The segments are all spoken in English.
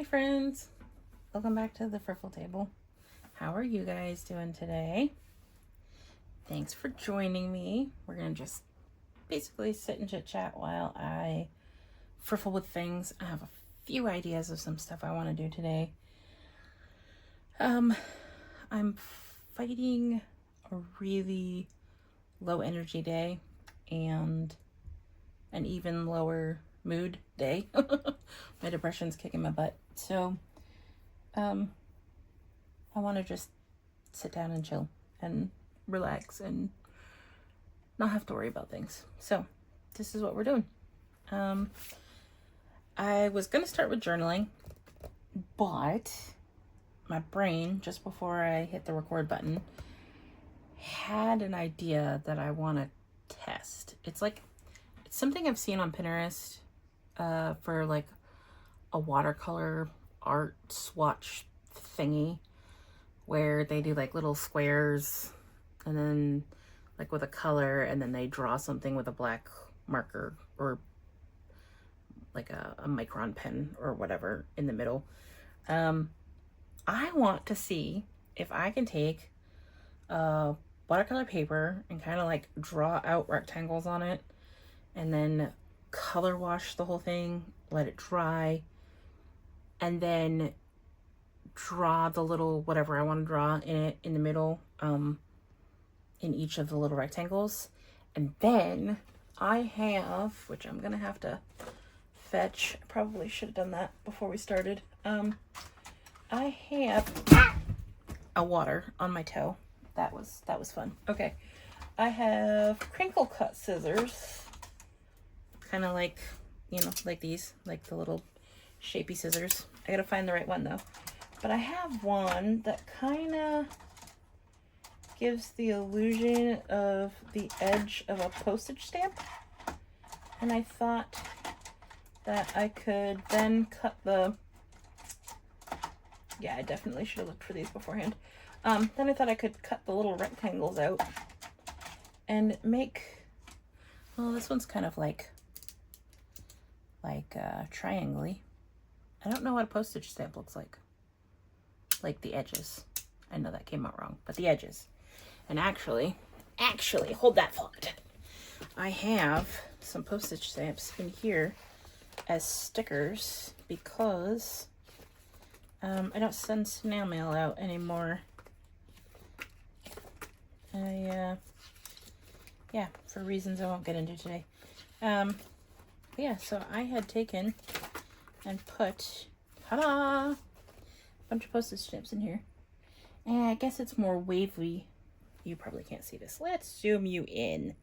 friends, welcome back to the Friffle table. How are you guys doing today? Thanks for joining me. We're gonna just basically sit and chit chat while I friffle with things. I have a few ideas of some stuff I want to do today. I'm fighting a really low energy day and an even lower mood day. My depression's kicking my butt. So I want to just sit down and chill and relax and not have to worry about things. So this is what we're doing. I was going to start with journaling, but my brain, just before I hit the record button, had an idea that I want to test. It's something I've seen on Pinterest for like a watercolor art swatch thingy where they do like little squares and then like with a color and then they draw something with a black marker or like a micron pen or whatever in the middle. I want to see if I can take watercolor paper and kind of like draw out rectangles on it and then color wash the whole thing, let it dry, and then draw the little whatever I want to draw in it in the middle, in each of the little rectangles. And then I have, which I'm gonna have to fetch, I probably should have done that before we started. I have a water on my toe. That was fun. Okay, I have crinkle cut scissors, kind of like, you know, like these, like the little shapy scissors. I gotta find the right one though. But I have one that kind of gives the illusion of the edge of a postage stamp. And I thought that I could then cut the, yeah, I definitely should have looked for these beforehand. Then I thought I could cut the little rectangles out and make, well, this one's kind of like triangle-y. I don't know what a postage stamp looks like the edges. I know that came out wrong, but the edges. And actually, hold that thought. I have some postage stamps in here as stickers because I don't send snail mail out anymore. Yeah, for reasons I won't get into today. Yeah, so I had taken and put, ta-da, a bunch of postage stamps in here. And I guess it's more wavy. You probably can't see this. Let's zoom you in.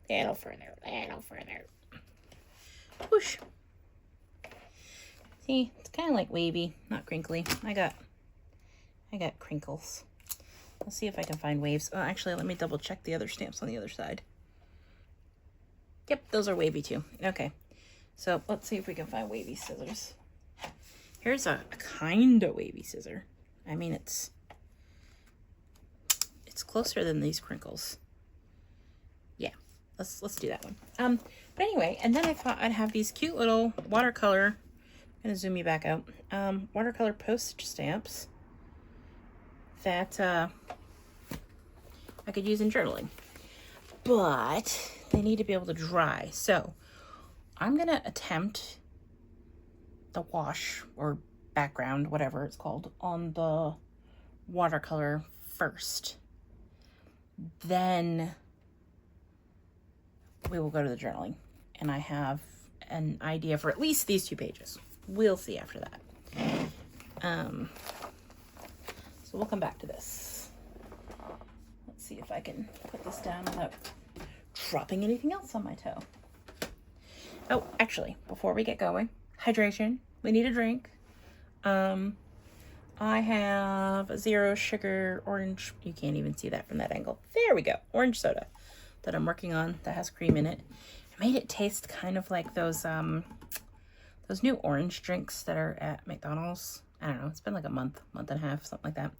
A little further. Whoosh. See, it's kind of like wavy, not crinkly. I got crinkles. Let's see if I can find waves. Oh, actually, let me double check the other stamps on the other side. Yep, those are wavy too. Okay, so let's see if we can find wavy scissors. Here's a kind of wavy scissor. I mean, it's closer than these crinkles. Yeah, let's do that one. But anyway, and then I thought I'd have these cute little watercolor, I'm gonna zoom you back out, watercolor postage stamps that I could use in journaling, but they need to be able to dry. So I'm gonna attempt the wash or background, whatever it's called, on the watercolor first. Then we will go to the journaling. And I have an idea for at least these 2 pages. We'll see after that. So we'll come back to this. Let's see if I can put this down without dropping anything else on my toe. Oh, actually, before we get going, hydration. We need a drink. I have a 0 sugar orange. You can't even see that from that angle. There we go. Orange soda that I'm working on that has cream in it. I made it taste kind of like those new orange drinks that are at McDonald's. I don't know. It's been like a month and a half, something like that.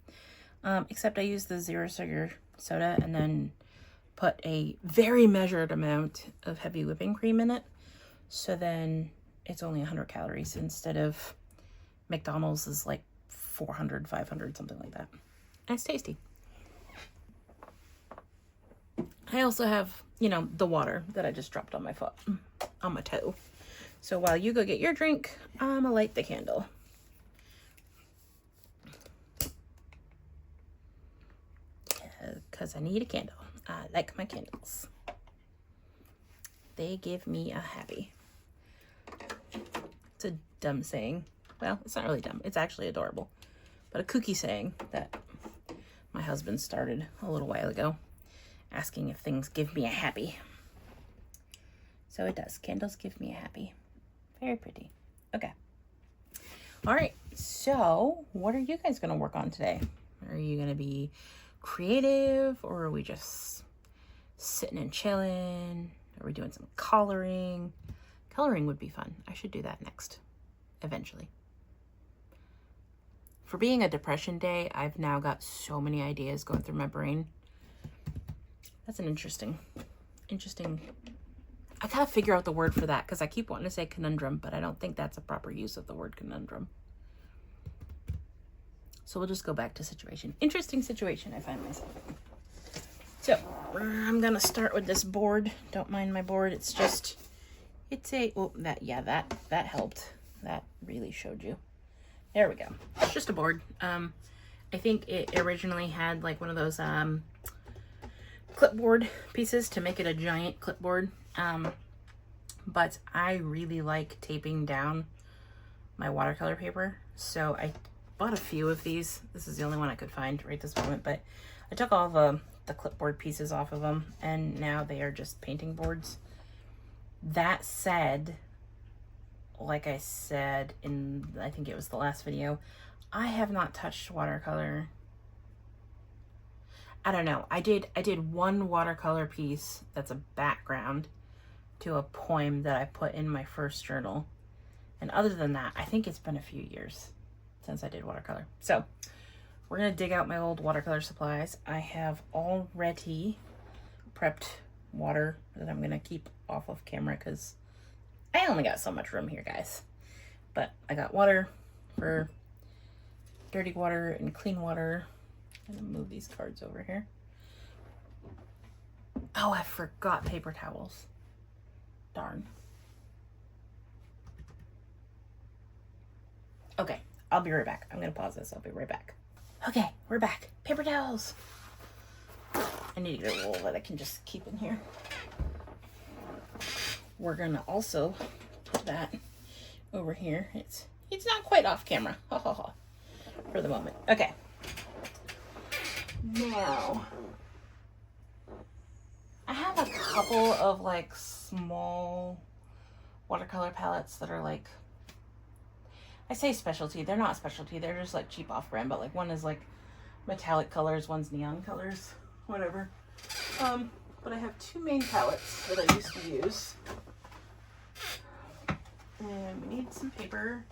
Except I used the 0 sugar soda and then put a very measured amount of heavy whipping cream in it. So then it's only 100 calories instead of McDonald's is like 400, 500, something like that. And it's tasty. I also have, you know, the water that I just dropped on my foot, on my toe. So while you go get your drink, I'm gonna light the candle. Because I need a candle. I like my candles. They give me a happy. It's a dumb saying. Well, it's not really dumb. It's actually adorable. But a kooky saying that my husband started a little while ago, asking if things give me a happy. So it does. Candles give me a happy. Very pretty. Okay. All right. So what are you guys going to work on today? Are you going to be creative, or are we just sitting and chilling? Are we doing some coloring? Coloring would be fun. I should do that next, eventually. For being a depression day, I've now got so many ideas going through my brain. That's an interesting. I gotta figure out the word for that, because I keep wanting to say conundrum, but I don't think that's a proper use of the word conundrum. So we'll just go back to situation. Interesting situation I find myself in. So I'm gonna start with this board. Don't mind my board. It's a, oh, that helped. That really showed you. There we go. It's just a board. I think it originally had like one of those clipboard pieces to make it a giant clipboard. But I really like taping down my watercolor paper. So I bought a few of these. This is the only one I could find right this moment, but I took all the clipboard pieces off of them, and now they are just painting boards. That said, like I said in, I think it was the last video, I have not touched watercolor. I don't know. I did one watercolor piece that's a background to a poem that I put in my first journal. And other than that, I think it's been a few years since I did watercolor. So we're gonna dig out my old watercolor supplies. I have already prepped water that I'm gonna keep off of camera because I only got so much room here, guys. But I got water for dirty water and clean water. I'm gonna move these cards over here. Oh, I forgot paper towels. Darn. Okay, I'll be right back. I'm gonna pause this. I'll be right back. Okay, we're back. Paper towels. I need to get a roll that I can just keep in here. We're gonna also put that over here. It's not quite off camera. Ha ha ha. For the moment. Okay. Now, I have a couple of like small watercolor palettes that are like, I say specialty, they're not specialty, they're just like cheap off brand, but like one is like metallic colors, one's neon colors, whatever. But I have two main palettes that I used to use. And we need some paper.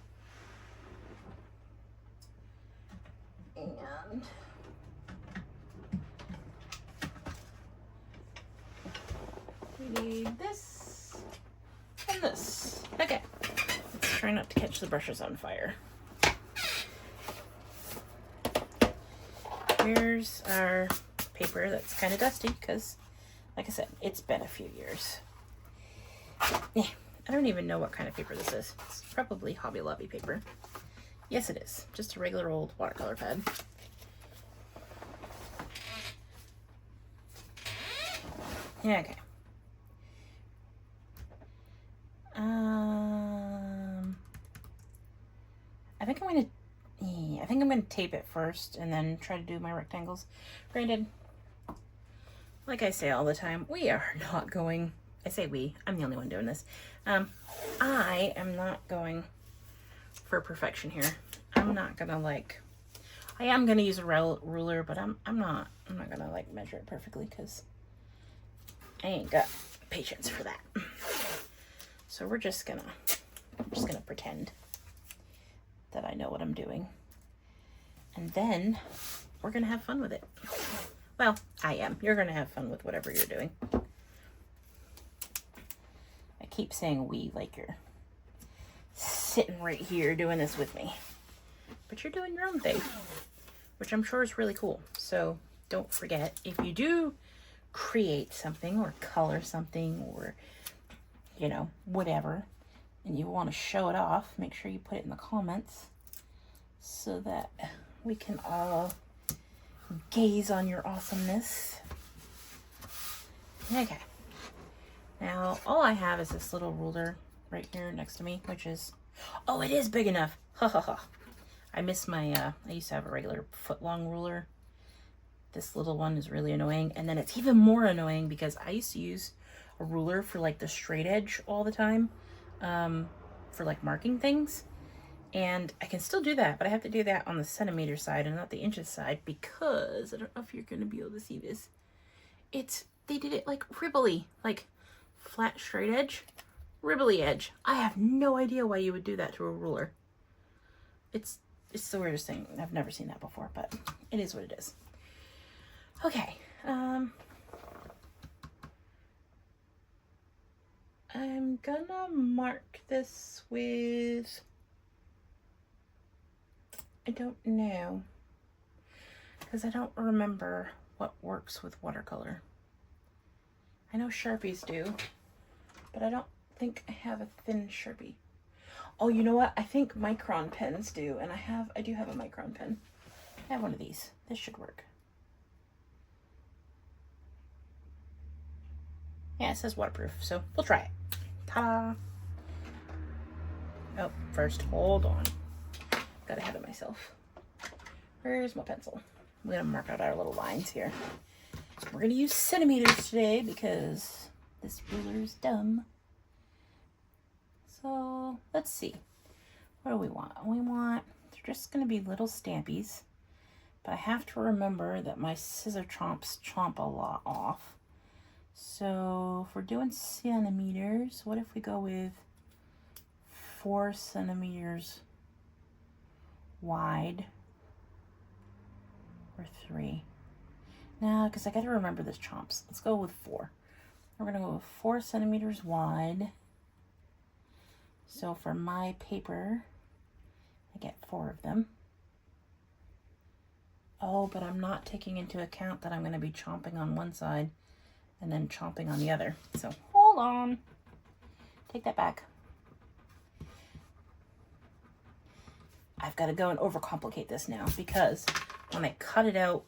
And we need this and this. Okay. Let's try not to catch the brushes on fire. Here's our paper that's kind of dusty because, like I said, it's been a few years. Yeah, I don't even know what kind of paper this is. It's probably Hobby Lobby paper. Yes, it is. Just a regular old watercolor pad. Yeah, okay. I think I'm gonna tape it first and then try to do my rectangles. Granted, like I say all the time, we are not going, I say we, I'm the only one doing this. I am not going for perfection here. I'm not gonna like, I am gonna use a ruler, but I'm not gonna like measure it perfectly because I ain't got patience for that. So I'm just gonna pretend that I know what I'm doing. And then we're gonna have fun with it. Well, I am. You're gonna have fun with whatever you're doing. I keep saying we like you're sitting right here doing this with me. but you're doing your own thing, which I'm sure is really cool. So don't forget, if you do create something or color something or, you know, whatever, and you want to show it off, make sure you put it in the comments so that we can all gaze on your awesomeness. Okay. Now, all I have is this little ruler right here next to me, which is, oh, it is big enough. Ha ha ha. I miss my, I used to have a regular foot-long ruler. This little one is really annoying. And then it's even more annoying because I used to use a ruler for like the straight edge all the time, for like marking things. And I can still do that, but I have to do that on the centimeter side and not the inches side because I don't know if you're going to be able to see this. They did it like ribbly, like flat straight edge, ribbly edge. I have no idea why you would do that to a ruler. It's the weirdest thing. I've never seen that before, but it is what it is. Okay. I'm gonna mark this with, I don't know, because I don't remember what works with watercolor. I know Sharpies do, but I don't think I have a thin Sharpie. Oh, you know what? I think micron pens do, and I do have a micron pen. I have one of these. This should work. Yeah, it says waterproof, so we'll try it. Ta-da! Oh, first, hold on. Got ahead of myself. Where's my pencil? I'm gonna mark out our little lines here. We're gonna use centimeters today because this ruler is dumb. So let's see. What do we want? They're just gonna be little stampies, but I have to remember that my scissor chomps chomp a lot off. So if we're doing centimeters, what if we go with 4 centimeters wide or 3? No, because I got to remember this chomps. Let's go with 4. We're going to go with 4 centimeters wide. So for my paper, I get 4 of them. Oh, but I'm not taking into account that I'm going to be chomping on one side and then chomping on the other. So hold on. Take that back. I've got to go and overcomplicate this now because when I cut it out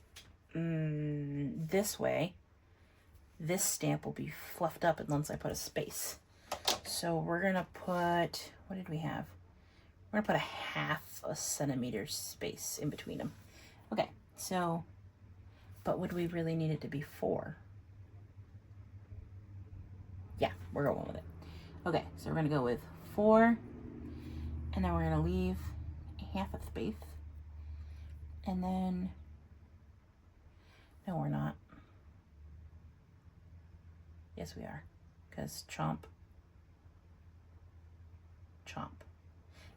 this way, this stamp will be fluffed up unless I put a space. So we're going to put, what did we have? We're going to put a 1/2 centimeter space in between them. Okay, so, but would we really need it to be 4? Yeah, we're going with it. Okay, so we're going to go with 4, and then we're going to leave a 1/2 space. And then, no, we're not. Yes, we are, because chomp, chomp.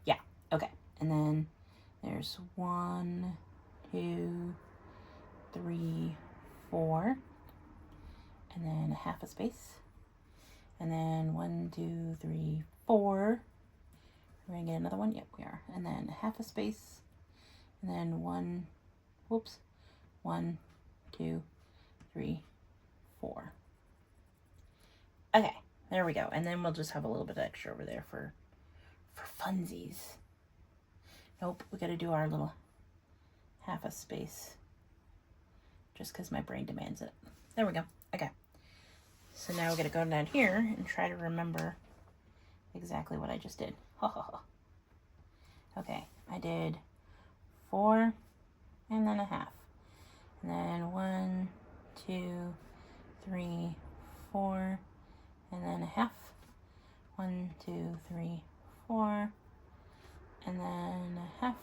Yeah, okay. And then there's 1, 2, 3, 4, and then a 1/2 space. And then 1, 2, 3, 4. We're gonna get another one. Yep, we are. And then a 1/2 space. And then 1, whoops, 1, 2, 3, 4. Okay, there we go. And then we'll just have a little bit extra over there for funsies. Nope, we gotta do our little 1/2 space just because my brain demands it. There we go. Okay. So now we're gonna go down here and try to remember exactly what I just did. Ha ha ha. Okay, I did 4 and then a 1/2. And then 1, 2, 3, 4, and then a 1/2. 1, 2, 3, 4, and then a 1/2.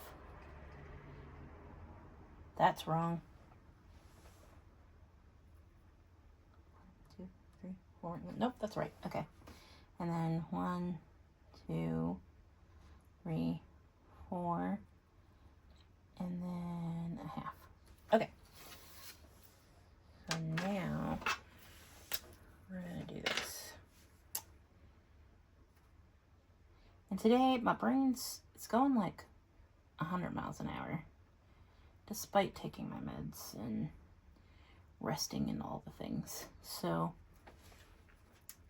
That's wrong. 1, 2, 3, 4. Nope, that's right. Okay. And then 1, 2, 3, 4, and then a 1/2. Okay. So now we're gonna do this. And today my brain's, it's going like 100 miles an hour, despite taking my meds and resting and all the things. So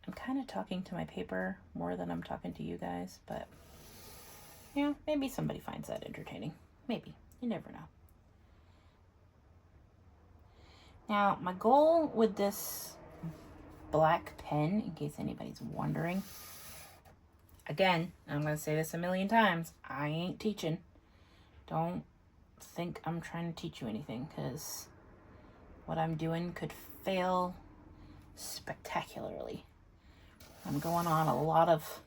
I'm kind of talking to my paper more than I'm talking to you guys, but yeah, maybe somebody finds that entertaining. Maybe. You never know. Now, my goal with this black pen, in case anybody's wondering, again, I'm going to say this a million times, I ain't teaching. Don't think I'm trying to teach you anything, because what I'm doing could fail spectacularly. I'm going on a lot of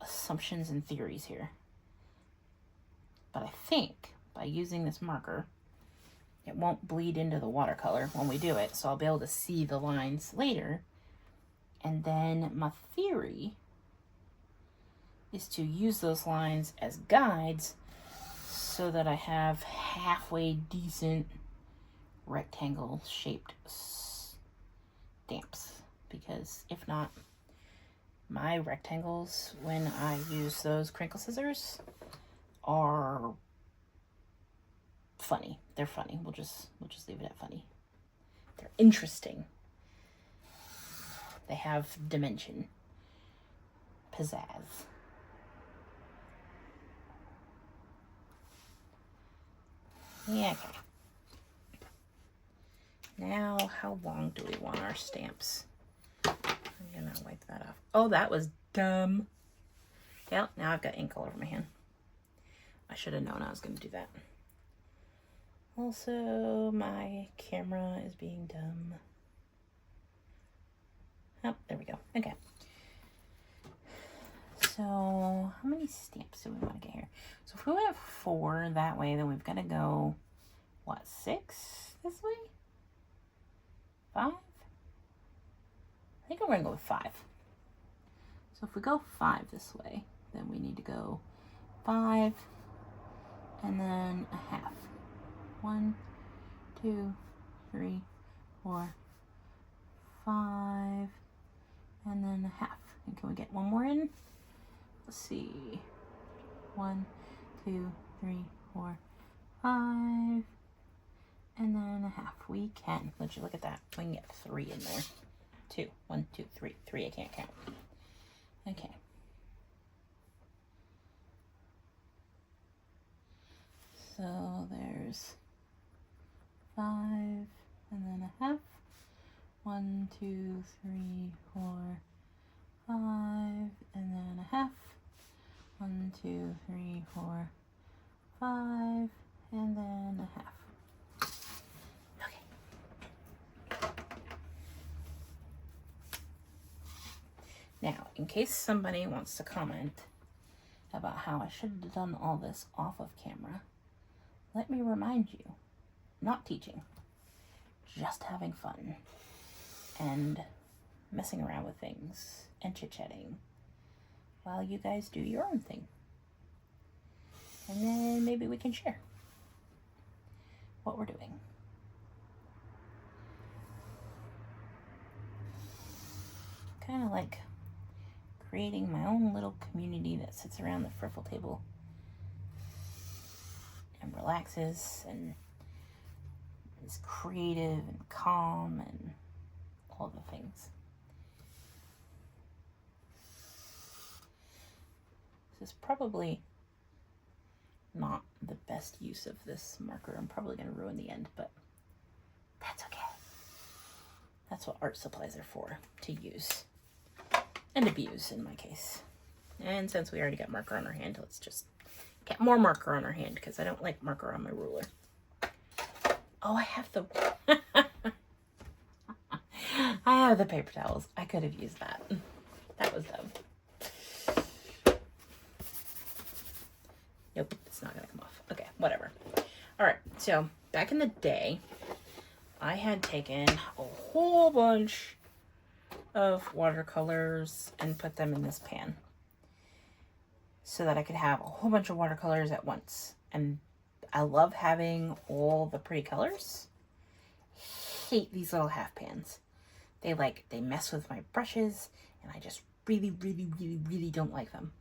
assumptions and theories here. But I think by using this marker, it won't bleed into the watercolor when we do it, so I'll be able to see the lines later. And then my theory is to use those lines as guides so that I have halfway decent rectangle shaped stamps. Because if not, my rectangles, when I use those crinkle scissors, are funny. They're funny. We'll just leave it at funny. They're interesting. They have dimension. Pizzazz. Yeah, okay. Now, how long do we want our stamps? I'm gonna wipe that off. Oh, that was dumb. Yeah, now I've got ink all over my hand. I should have known I was gonna do that. Also, my camera is being dumb. Oh, there we go. Okay. So, how many stamps do we want to get here? So, if we went 4 that way, then we've got to go, what, 6 this way? 5? I think I'm going to go with 5. So, if we go 5 this way, then we need to go 5 and then a half. 1, 2, 3, 4, 5, and then a half. And can we get one more in? Let's see. 1, 2, 3, 4, 5, and then a half. We can. Let's look at that. We can get 3 in there. 2. 1, 2, 3. 3. I can't count. Okay. So there's 5 and then a half. 1, 2, 3, 4, 5, and then a half. 1, 2, 3, 4, 5, and then a half. Okay. Now, in case somebody wants to comment about how I should have done all this off of camera, let me remind you, not teaching, just having fun and messing around with things and chit-chatting while you guys do your own thing. And then maybe we can share what we're doing. Kind of like creating my own little community that sits around the Friffle table and relaxes and is creative and calm and all the things. This is probably not the best use of this marker. I'm probably going to ruin the end, but that's okay. That's what art supplies are for, to use and abuse in my case. And since we already got marker on our hand, let's just get more marker on our hand because I don't like marker on my ruler. Oh, I have the I have the paper towels. I could have used that. That was dumb. Nope, it's not gonna come off. Okay, whatever. All right, so back in the day, I had taken a whole bunch of watercolors and put them in this pan so that I could have a whole bunch of watercolors at once. And I love having all the pretty colors. Hate these little half pans. They mess with my brushes, and I just really don't like them.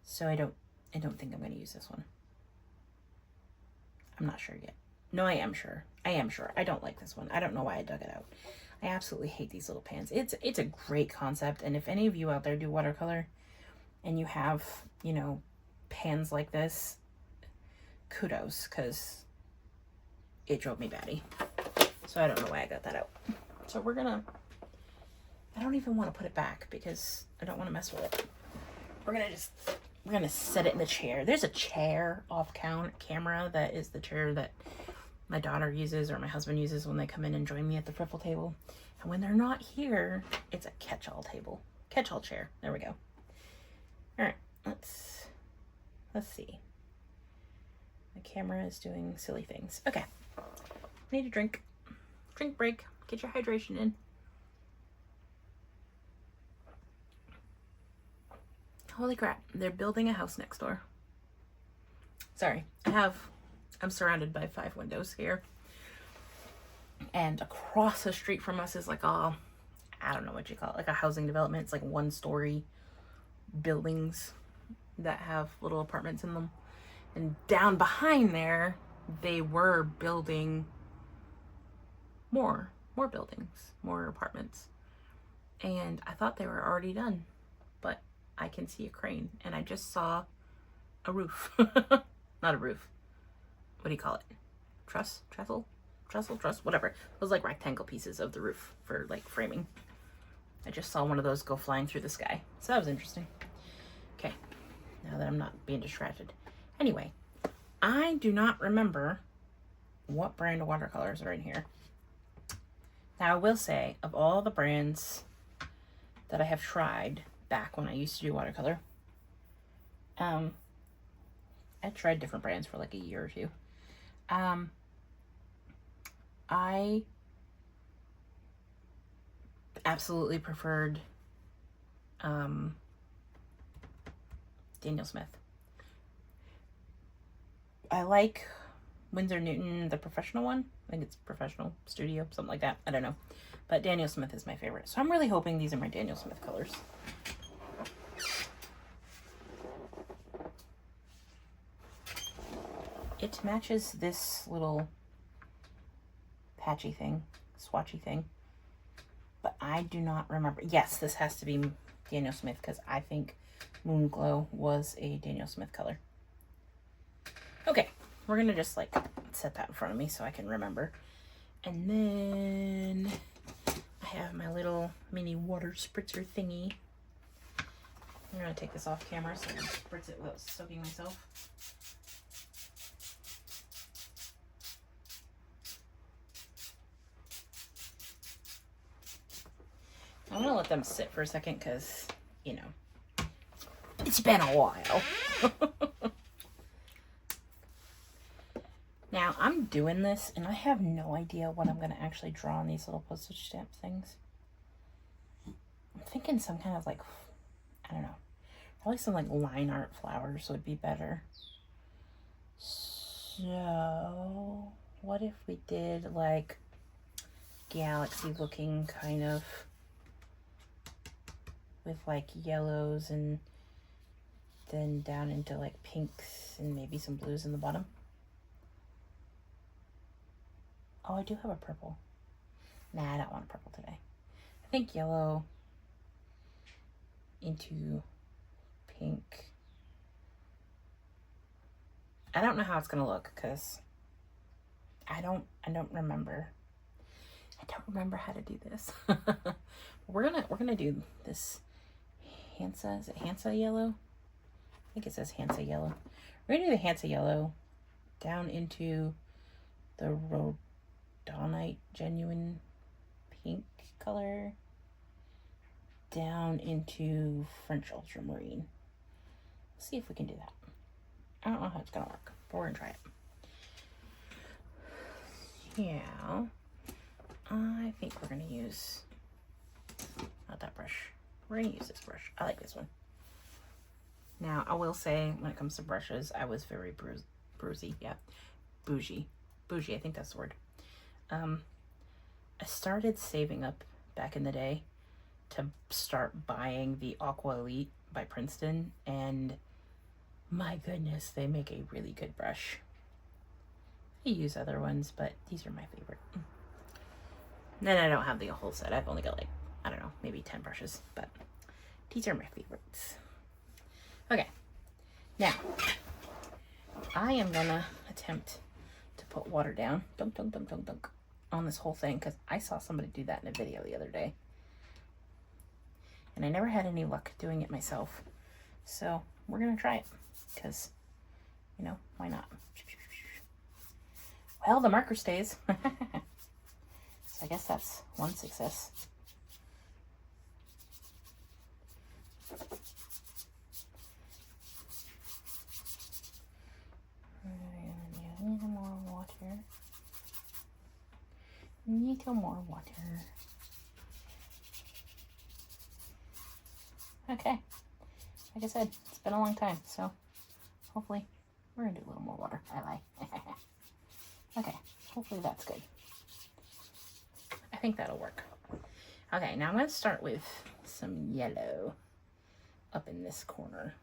So I don't I don't think I'm going to use this one. I'm not sure yet. No, I am sure. I am sure. I don't like this one. I don't know why I dug it out. I absolutely hate these little pans. It's a great concept, and if any of you out there do watercolor and you have, you know, pans like this, kudos, because it drove me batty. So I don't know why I got that out. So we're gonna, I don't even want to put it back because I don't want to mess with it. We're gonna set it in the chair. There's a chair off camera that is the chair that my daughter uses or my husband uses when they come in and join me at the Friffle table. And when they're not here, it's a catch-all table. Catch-all chair. There we go. All right, let's see. My camera is doing silly things. Okay, need a drink. Drink break. Get your hydration in. Holy crap, they're building a house next door. Sorry, I'm surrounded by 5 windows here. And across the street from us is like a, I don't know what you call it, like a housing development. It's like 1-story buildings that have little apartments in them. And down behind there, they were building more buildings, more apartments. And I thought they were already done, but I can see a crane, and I just saw a roof. Not a roof. What do you call it? Truss, whatever. Those like rectangle pieces of the roof for like framing. I just saw one of those go flying through the sky. So that was interesting. Okay, now that I'm not being distracted. Anyway, I do not remember what brand of watercolors are in here. Now I will say, of all the brands that I have tried back when I used to do watercolor, I tried different brands for like a year or two. I absolutely preferred Daniel Smith. I like Winsor Newton, the professional one. I think it's Professional Studio, something like that. I don't know. But Daniel Smith is my favorite. So I'm really hoping these are my Daniel Smith colors. It matches this little patchy thing, swatchy thing. But I do not remember. Yes, this has to be Daniel Smith because I think Moon Glow was a Daniel Smith color. Okay, we're going to just like set that in front of me so I can remember. And then I have my little mini water spritzer thingy. I'm going to take this off camera so I can spritz it without soaking myself. I'm going to let them sit for a second because, you know, it's been a while. Now, I'm doing this, and I have no idea what I'm going to actually draw on these little postage stamp things. I'm thinking some kind of, like, I don't know. Probably some, like, line art flowers would be better. So, what if we did, like, galaxy-looking kind of, with, like, yellows and then down into, like, pinks and maybe some blues in the bottom? Oh, I do have a purple. Nah, I don't want a purple today. I think yellow into pink. I don't know how it's gonna look because I don't remember. I don't remember how to do this. we're gonna do this Hansa. Is it Hansa yellow? I think it says Hansa yellow. We're gonna do the Hansa yellow down into the Rhodonite genuine pink color down into French ultramarine. Let's see if we can do that. I don't know how it's gonna work, but we're gonna try it. Yeah, I think we're gonna use not that brush. We're gonna use this brush. I like this one. Now, I will say, when it comes to brushes, I was very bougie. Yeah, bougie. I think that's the word. I started saving up back in the day to start buying the Aqua Elite by Princeton, and My goodness, they make a really good brush. I use other ones, but these are my favorite. And then I don't have the whole set. I've only got like, I don't know, maybe 10 brushes, but these are my favorites. Okay, now I am gonna attempt to put water down, dunk, dunk, dunk, dunk, dunk, on this whole thing, because I saw somebody do that in a video the other day. And I never had any luck doing it myself. So we're gonna try it, because, you know, why not? Well, the marker stays. So I guess that's one success. Need more water. Need more water. Okay. Like I said, it's been a long time, so hopefully we're gonna do a little more water. I lie. Okay, hopefully that's good. I think that'll work. Okay, now I'm gonna start with some yellow up in this corner.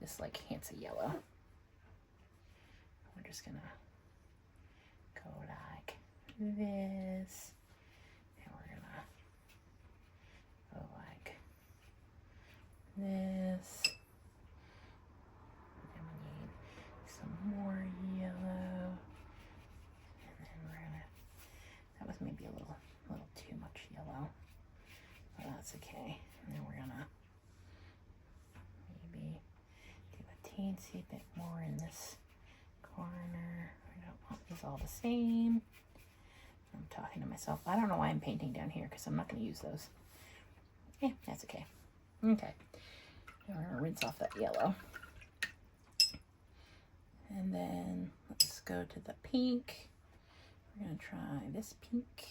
This like handsy yellow. We're just gonna go like this, and we're gonna go like this, and we need some more yellow, and then we're gonna, that was maybe a little too much yellow, but that's okay. And then we're gonna maybe do a teensy bit more in this corner. I don't want these all the same. I'm talking to myself. I don't know why I'm painting down here, because I'm not going to use those. Yeah, that's okay. Okay. Now we're going to rinse off that yellow. And then let's go to the pink. We're going to try this pink.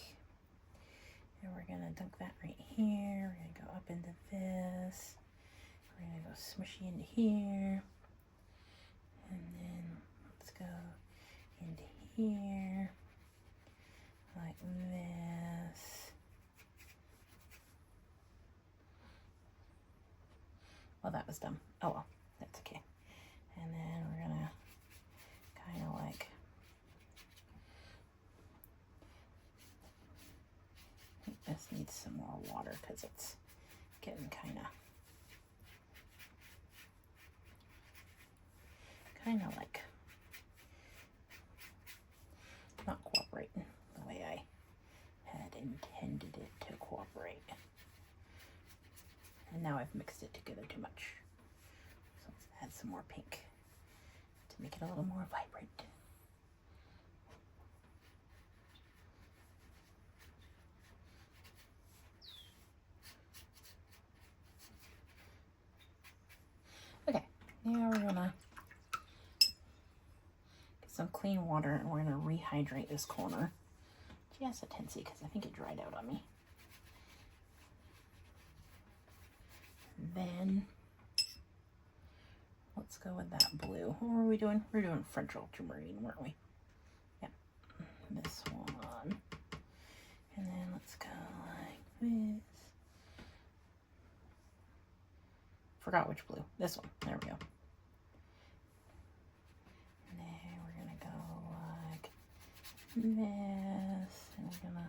And we're going to dunk that right here. We're going to go up into this. We're going to go smushy into here. And then let's go into here, like this. Well, that was dumb. Oh well, that's okay. And then we're gonna kind of like, I think this needs some more water because it's getting kind of like not cooperating the way I had intended it to cooperate. And now I've mixed it together too much. So let's add some more pink to make it a little more vibrant. Okay, now we're gonna some clean water, and we're going to rehydrate this corner just a teensy because I think it dried out on me. Then let's go with that blue. What were we doing? We were doing French ultramarine, weren't we? Yeah, this one. And then let's go like this. Forgot which blue. This one. There we go. This, and I'm gonna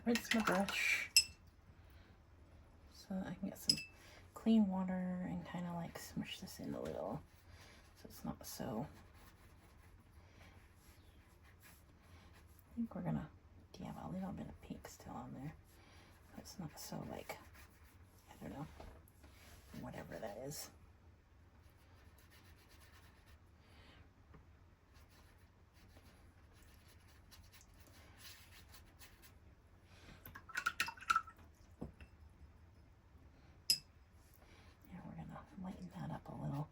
rinse my brush so that I can get some clean water and kind of like smush this in a little so it's not so. I think we're gonna have a little bit of pink still on there so it's not so like, I don't know, whatever that is. Lighten that up a little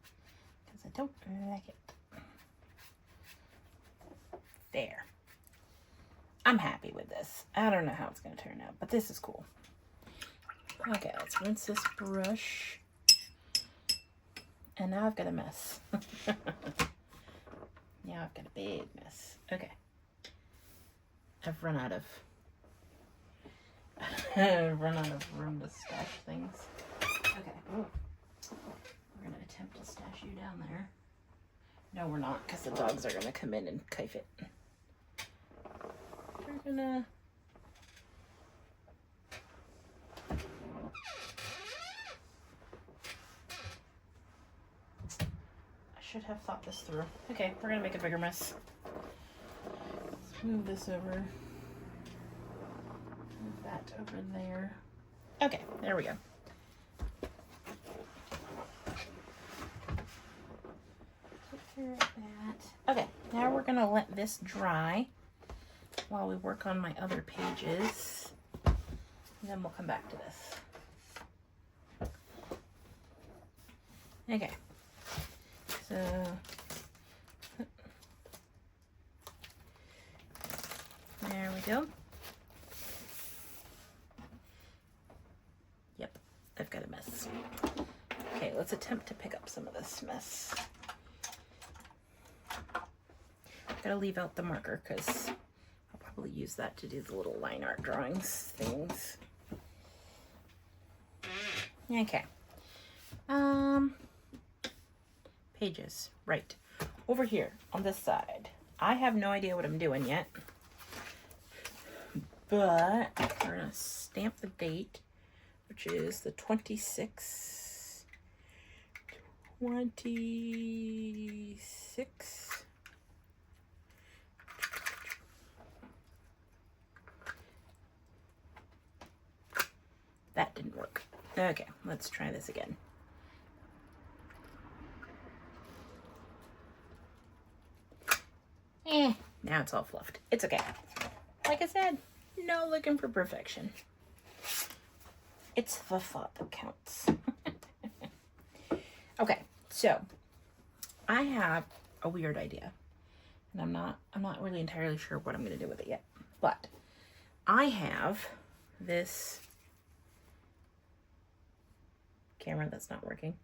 because I don't like it. There. I'm happy with this. I don't know how it's going to turn out, but this is cool. Okay, let's rinse this brush. And now I've got a mess. Now I've got a big mess. Okay. I've run out of room to stash things. Okay. Ooh. We're going to attempt to stash you down there. No, we're not, because the dogs are gonna come in and knife it. We're gonna... I should have thought this through. Okay, we're gonna make a bigger mess. Let's move this over. Move that over there. Okay, there we go. Take care of that. Okay, now we're gonna let this dry while we work on my other pages. And then we'll come back to this. Okay. So there we go. Yep, I've got a mess. Okay, let's attempt to pick up some of this mess. Gotta leave out the marker because I'll probably use that to do the little line art drawings things. Okay. Pages, right. Over here on this side. I have no idea what I'm doing yet. But we're gonna stamp the date, which is the 26th. That didn't work. Okay, let's try this again. Now it's all fluffed. It's okay. Like I said, no looking for perfection. It's the thought that counts. Okay, so I have a weird idea. And I'm not really entirely sure what I'm gonna do with it yet. But I have this camera that's not working.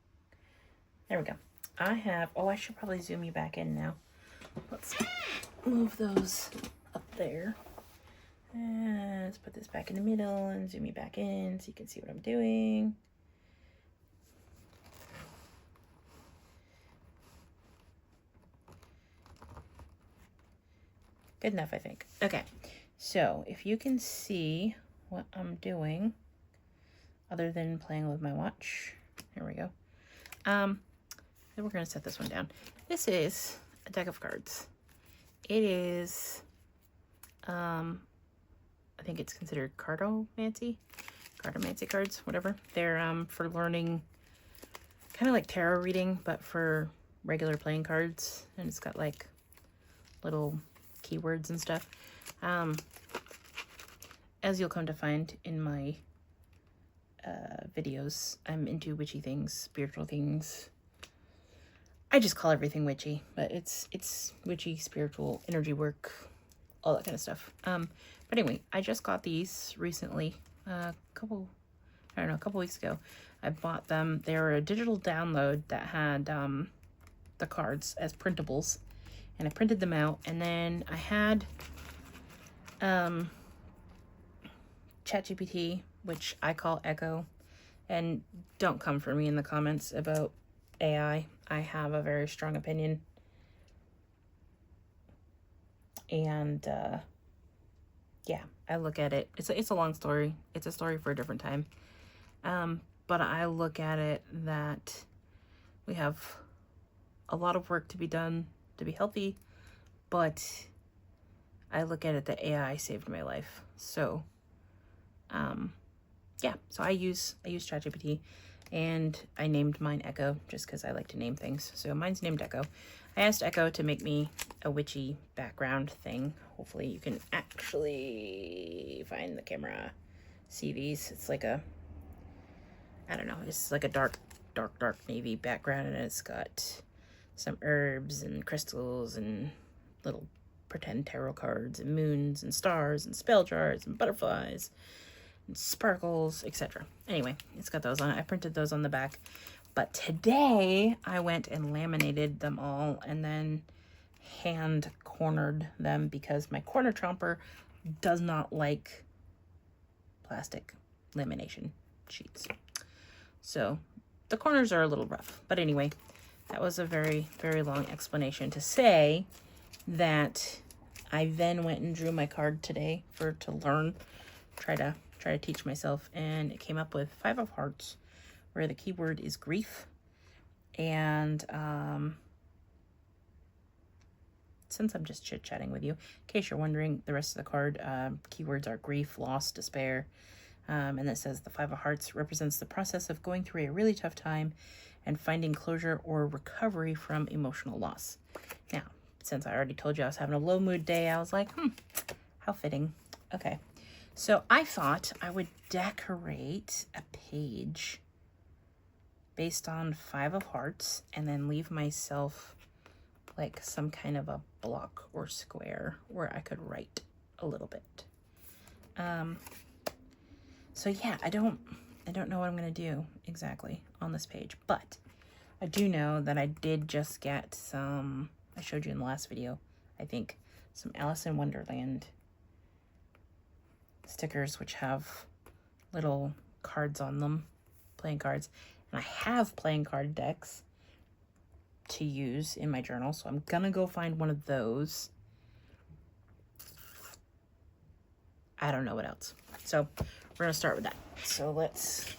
There we go. I have, oh, I should probably zoom you back in now. Let's move those up there. And let's put this back in the middle and zoom you back in so you can see what I'm doing. Good enough, I think. Okay, so if you can see what I'm doing, other than playing with my watch, here we go. Then we're gonna set this one down. This is a deck of cards. It is, I think it's considered cartomancy cards, whatever. They're for learning, kind of like tarot reading, but for regular playing cards. And it's got like little keywords and stuff. As you'll come to find in my videos, I'm into witchy things, spiritual things. I just call everything witchy, but it's witchy, spiritual, energy work, all that kind of stuff. But anyway, I just got these recently, a couple weeks ago. I bought them. They were a digital download that had the cards as printables, and I printed them out. And then I had ChatGPT, which I call Echo, and don't come for me in the comments about AI. I have a very strong opinion, and yeah, I look at it. It's a long story. It's a story for a different time. But I look at it that we have a lot of work to be done to be healthy, but I look at it that AI saved my life. So, yeah. So I use ChatGPT. And I named mine Echo just because I like to name things. So mine's named Echo. I asked Echo to make me a witchy background thing. Hopefully you can actually find the camera, see these. It's like a, I don't know, it's like a dark navy background, and it's got some herbs and crystals and little pretend tarot cards and moons and stars and spell jars and butterflies and sparkles, etc. Anyway, it's got those on it. I printed those on the back. But today I went and laminated them all and then hand cornered them because my corner chomper does not like plastic lamination sheets. So the corners are a little rough. But anyway, that was a very, very long explanation to say that I then went and drew my card today to learn, try to teach myself, and it came up with 5 of hearts, where the keyword is grief. And since I'm just chit-chatting with you, in case you're wondering, the rest of the card, keywords are grief, loss, despair. And it says the 5 of hearts represents the process of going through a really tough time and finding closure or recovery from emotional loss. Now, since I already told you I was having a low mood day, I was like, how fitting. Okay, so I thought I would decorate a page based on 5 of hearts and then leave myself like some kind of a block or square where I could write a little bit. So yeah, I don't know what I'm gonna do exactly on this page, but I do know that I did just get some, I showed you in the last video, I think, some Alice in Wonderland stickers, which have little cards on them, playing cards. And I have playing card decks to use in my journal, so I'm gonna go find one of those. I don't know what else. So we're gonna start with that. So let's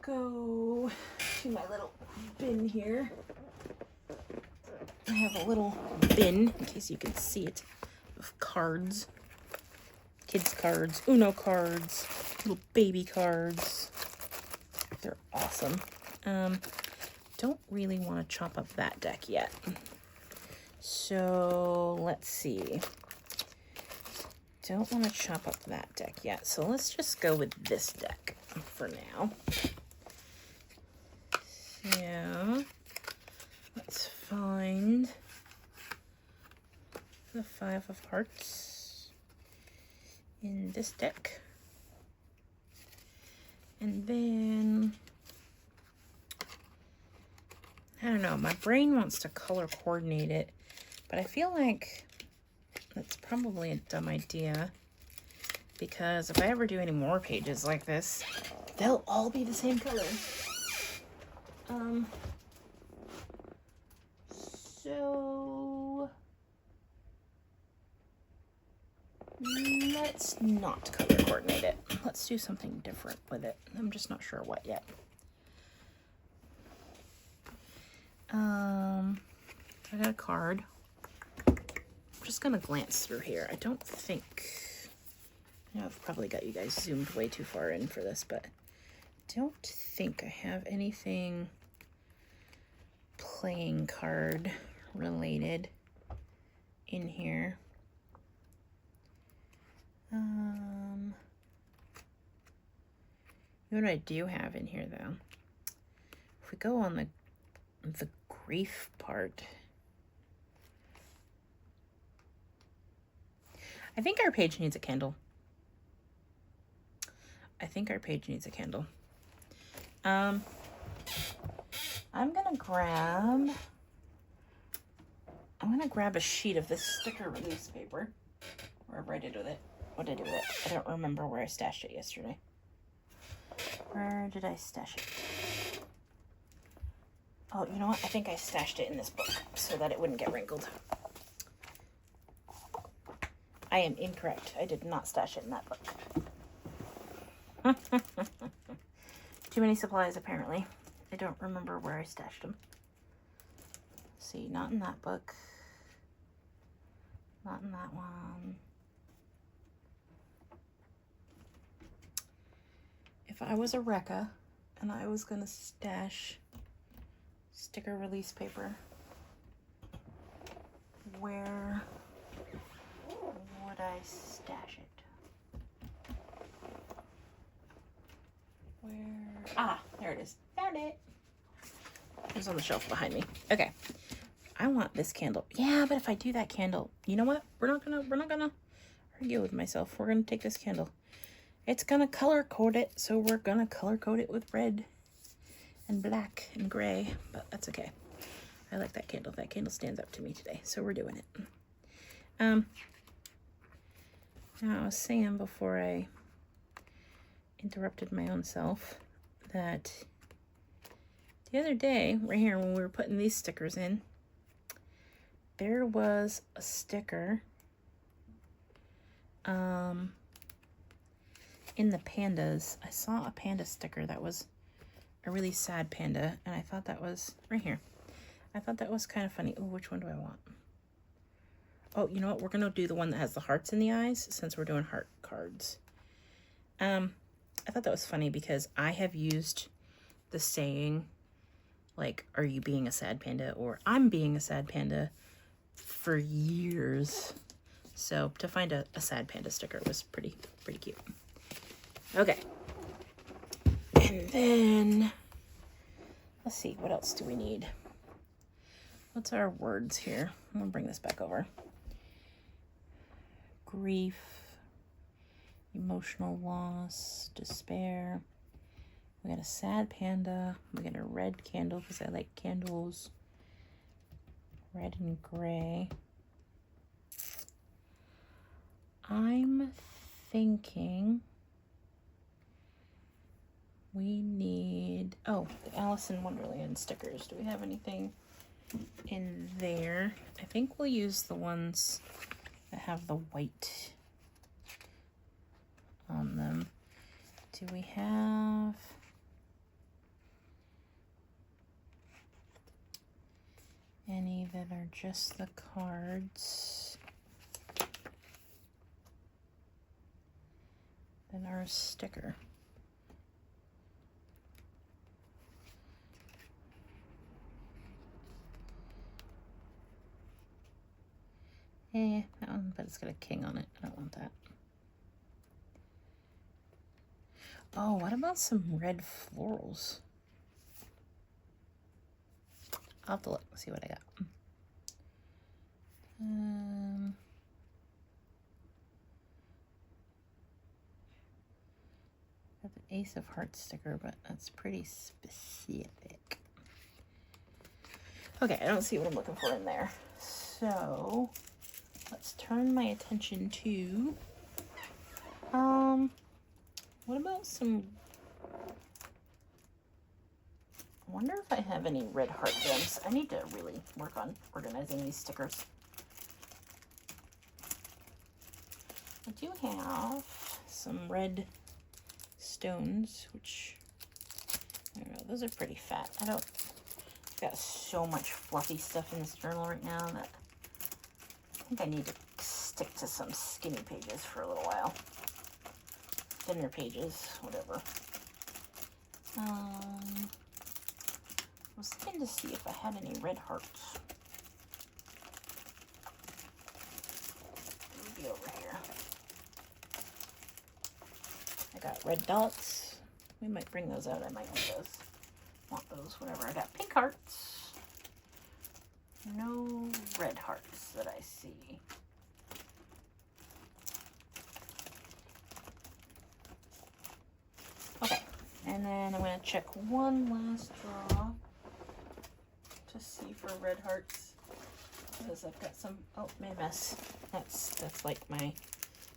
go to my little bin here. I have a little bin, in case you can see it, of cards. Kids cards, Uno cards, little baby cards. They're awesome. Don't really want to chop up that deck yet. So let's see. Don't want to chop up that deck yet. So let's just go with this deck for now. So let's find the 5 of hearts in this deck. And then, I don't know, my brain wants to color coordinate it, but I feel like that's probably a dumb idea, because if I ever do any more pages like this, they'll all be the same color. So let's not color coordinate it. Let's do something different with it. I'm just not sure what yet. I got a card. I'm just gonna glance through here. I don't think, I've probably got you guys zoomed way too far in for this, but I don't think I have anything playing card related in here. You know what I do have in here though? If we go on the grief part, I think our page needs a candle. I'm gonna grab a sheet of this sticker release paper, wherever I did with it. What did I do with it? I don't remember where I stashed it yesterday. Where did I stash it? Oh, you know what? I think I stashed it in this book so that it wouldn't get wrinkled. I am incorrect. I did not stash it in that book. Too many supplies, apparently. I don't remember where I stashed them. Let's see, not in that book. Not in that one. If I was a Recca and I was gonna stash sticker release paper, where would I stash it? Where? Ah, there it is. Found it. It was on the shelf behind me. Okay. I want this candle. Yeah, but if I do that candle, you know what? We're not gonna argue with myself. We're gonna take this candle. It's gonna color code it, so we're gonna color code it with red and black and gray, but that's okay. I like that candle. That candle stands up to me today, so we're doing it. Now I was saying before I interrupted my own self that the other day, right here, when we were putting these stickers in, there was a sticker in the pandas. I saw a panda sticker that was a really sad panda, and I thought that was right here. I thought that was kind of funny. Oh, which one do I want? Oh, you know what? We're gonna do the one that has the hearts in the eyes since we're doing heart cards. I thought that was funny because I have used the saying, like, are you being a sad panda, or I'm being a sad panda, for years. So to find a sad panda sticker was pretty cute. Okay. And then, let's see, what else do we need? What's our words here? I'm gonna bring this back over. Grief, emotional loss, despair. We got a sad panda. We got a red candle because I like candles. Red and gray. I'm thinking we need, oh, the Alice in Wonderland stickers. Do we have anything in there? I think we'll use the ones that have the white on them. Do we have any that are just the cards that are a sticker? That one, but it's got a king on it. I don't want that. Oh, what about some red florals? I'll have to look and see what I got. Got the Ace of Hearts sticker, but that's pretty specific. Okay, I don't see what I'm looking for in there. So let's turn my attention to, what about some, I wonder if I have any red heart gems. I need to really work on organizing these stickers. I do have some red stones, which, I don't know, those are pretty fat. I've got so much fluffy stuff in this journal right now that I think I need to stick to some skinny pages for a little while. Thinner pages, whatever. I was looking to see if I had any red hearts. Maybe over here. I got red dots. We might bring those out. I might want those, whatever. I got pink hearts. No red hearts that I see. Okay, and then I'm going to check one last draw to see for red hearts, because I've got some, oh, made a mess. That's like my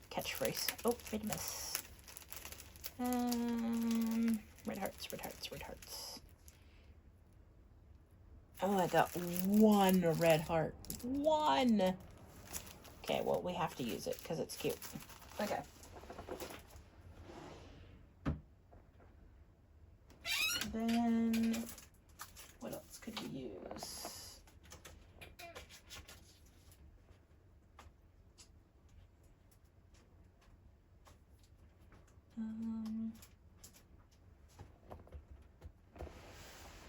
catchphrase. Oh, made a mess. Red hearts, red hearts, red hearts. Oh, I got one red heart. One! Okay, well, we have to use it because it's cute. Okay. Then, what else could we use?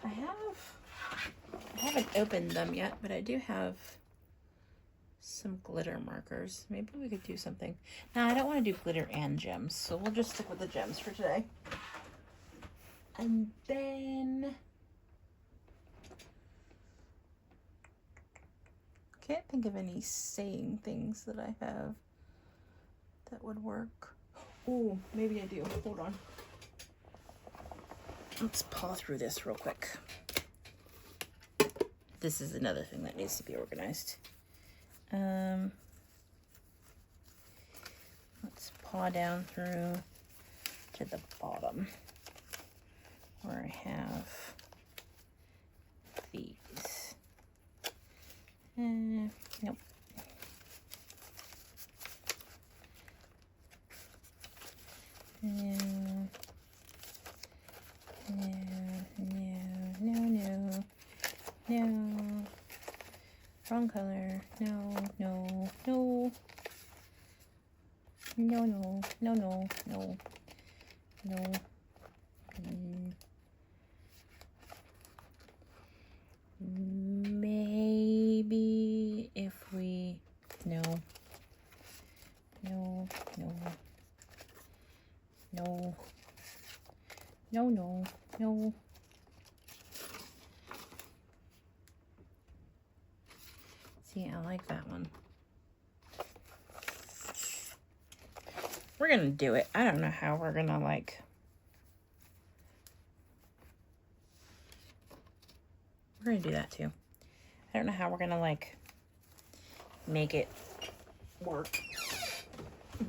I haven't opened them yet, but I do have some glitter markers. Maybe we could do something. No, I don't want to do glitter and gems, so we'll just stick with the gems for today. And then, can't think of any saying things that I have that would work. Oh, maybe I do. Hold on. Let's paw through this real quick. This is another thing that needs to be organized. Let's paw down through to the bottom where I have Nope. No. No. Wrong color. No. Maybe if we... No. See, I like that one. We're gonna do it. I don't know how we're gonna like... We're gonna do that too. I don't know how we're gonna like make it work,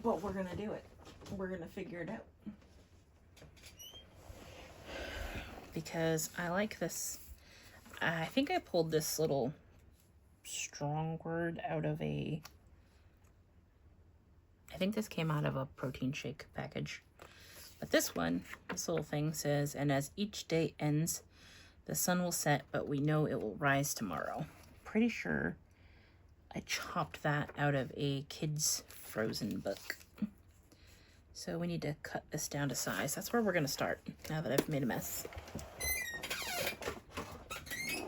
but we're gonna do it. We're gonna figure it out. Because I like this. I think I pulled this little strong word out of a... I think this came out of a protein shake package. But this one, this little thing says, and as each day ends, the sun will set, but we know it will rise tomorrow. Pretty sure I chopped that out of a kid's Frozen book. So we need to cut this down to size. That's where we're gonna start, now that I've made a mess.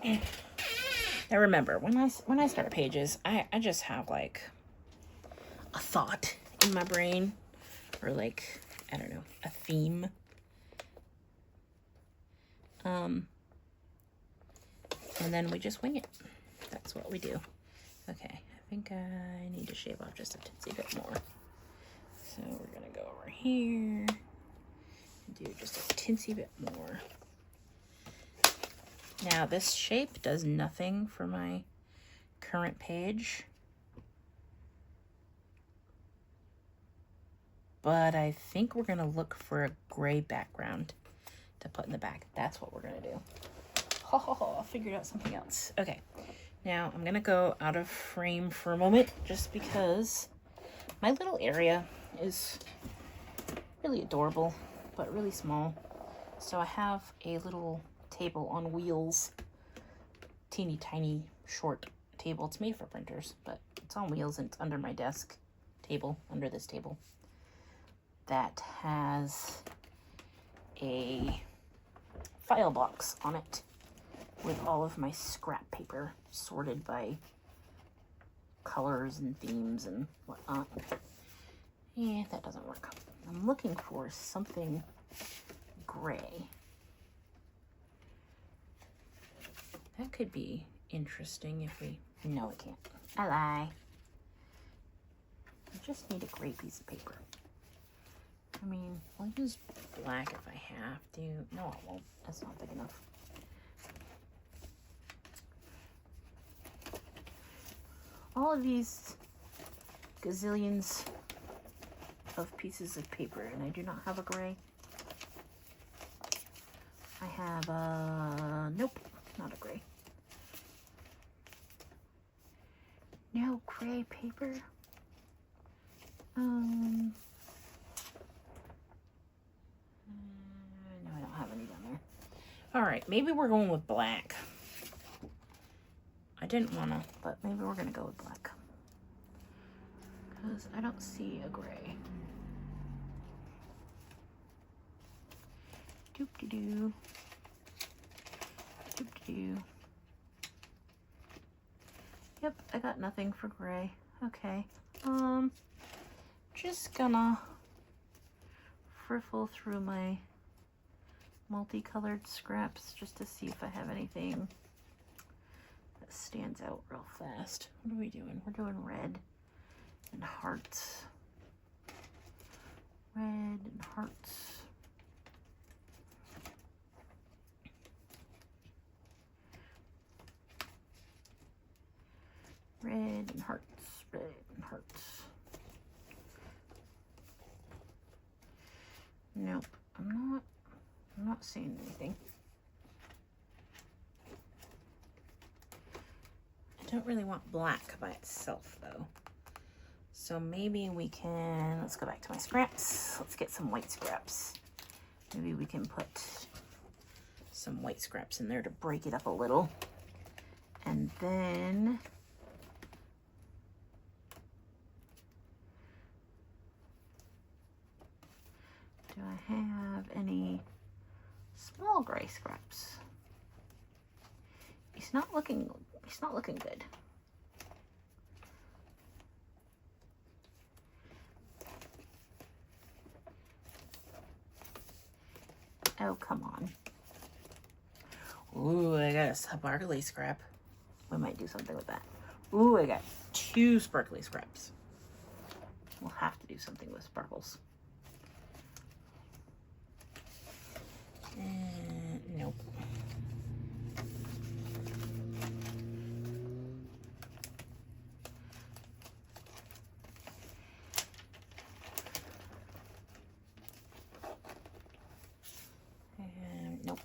Now remember, when I start pages, I just have like a thought in my brain, or like, I don't know, a theme. And then we just wing it. That's what we do. Okay, I think I need to shave off just a teensy bit more. So we're gonna go over here and do just a teensy bit more. Now this shape does nothing for my current page, but I think we're gonna look for a gray background to put in the back. That's what we're gonna do. I figured out something else. Okay, now I'm gonna go out of frame for a moment just because my little area is really adorable, but really small. So I have a little table on wheels, teeny tiny short table. It's made for printers, but it's on wheels and it's under my desk table, under this table, that has a file box on it with all of my scrap paper sorted by colors and themes and whatnot. Yeah, that doesn't work. I'm looking for something gray. That could be interesting if we... No, it can't. I lie. I just need a gray piece of paper. I mean, I'll use black if I have to. No, I won't. That's not big enough. All of these gazillions of pieces of paper, and I do not have a gray. I have a... Nope, not a gray. No gray paper. No, I don't have any down there. All right, maybe we're going with black. I didn't want to, but maybe we're going to go with black. Because I don't see a gray. Doop-de-doo. Doop-de-doo. Yep, I got nothing for gray. Okay. Just gonna friffle through my multicolored scraps just to see if I have anything that stands out real fast. What are we doing? We're doing red and hearts. Red and hearts. Red and hearts. Red and hearts. Nope, I'm not seeing anything. I don't really want black by itself though. So maybe we can, let's go back to my scraps. Let's get some white scraps. Maybe we can put some white scraps in there to break it up a little. And then do I have any small gray scraps? He's not looking good. Oh, come on. Ooh, I got a sparkly scrap. We might do something with that. Ooh, I got 2 sparkly scraps. We'll have to do something with sparkles. Nope. Nope.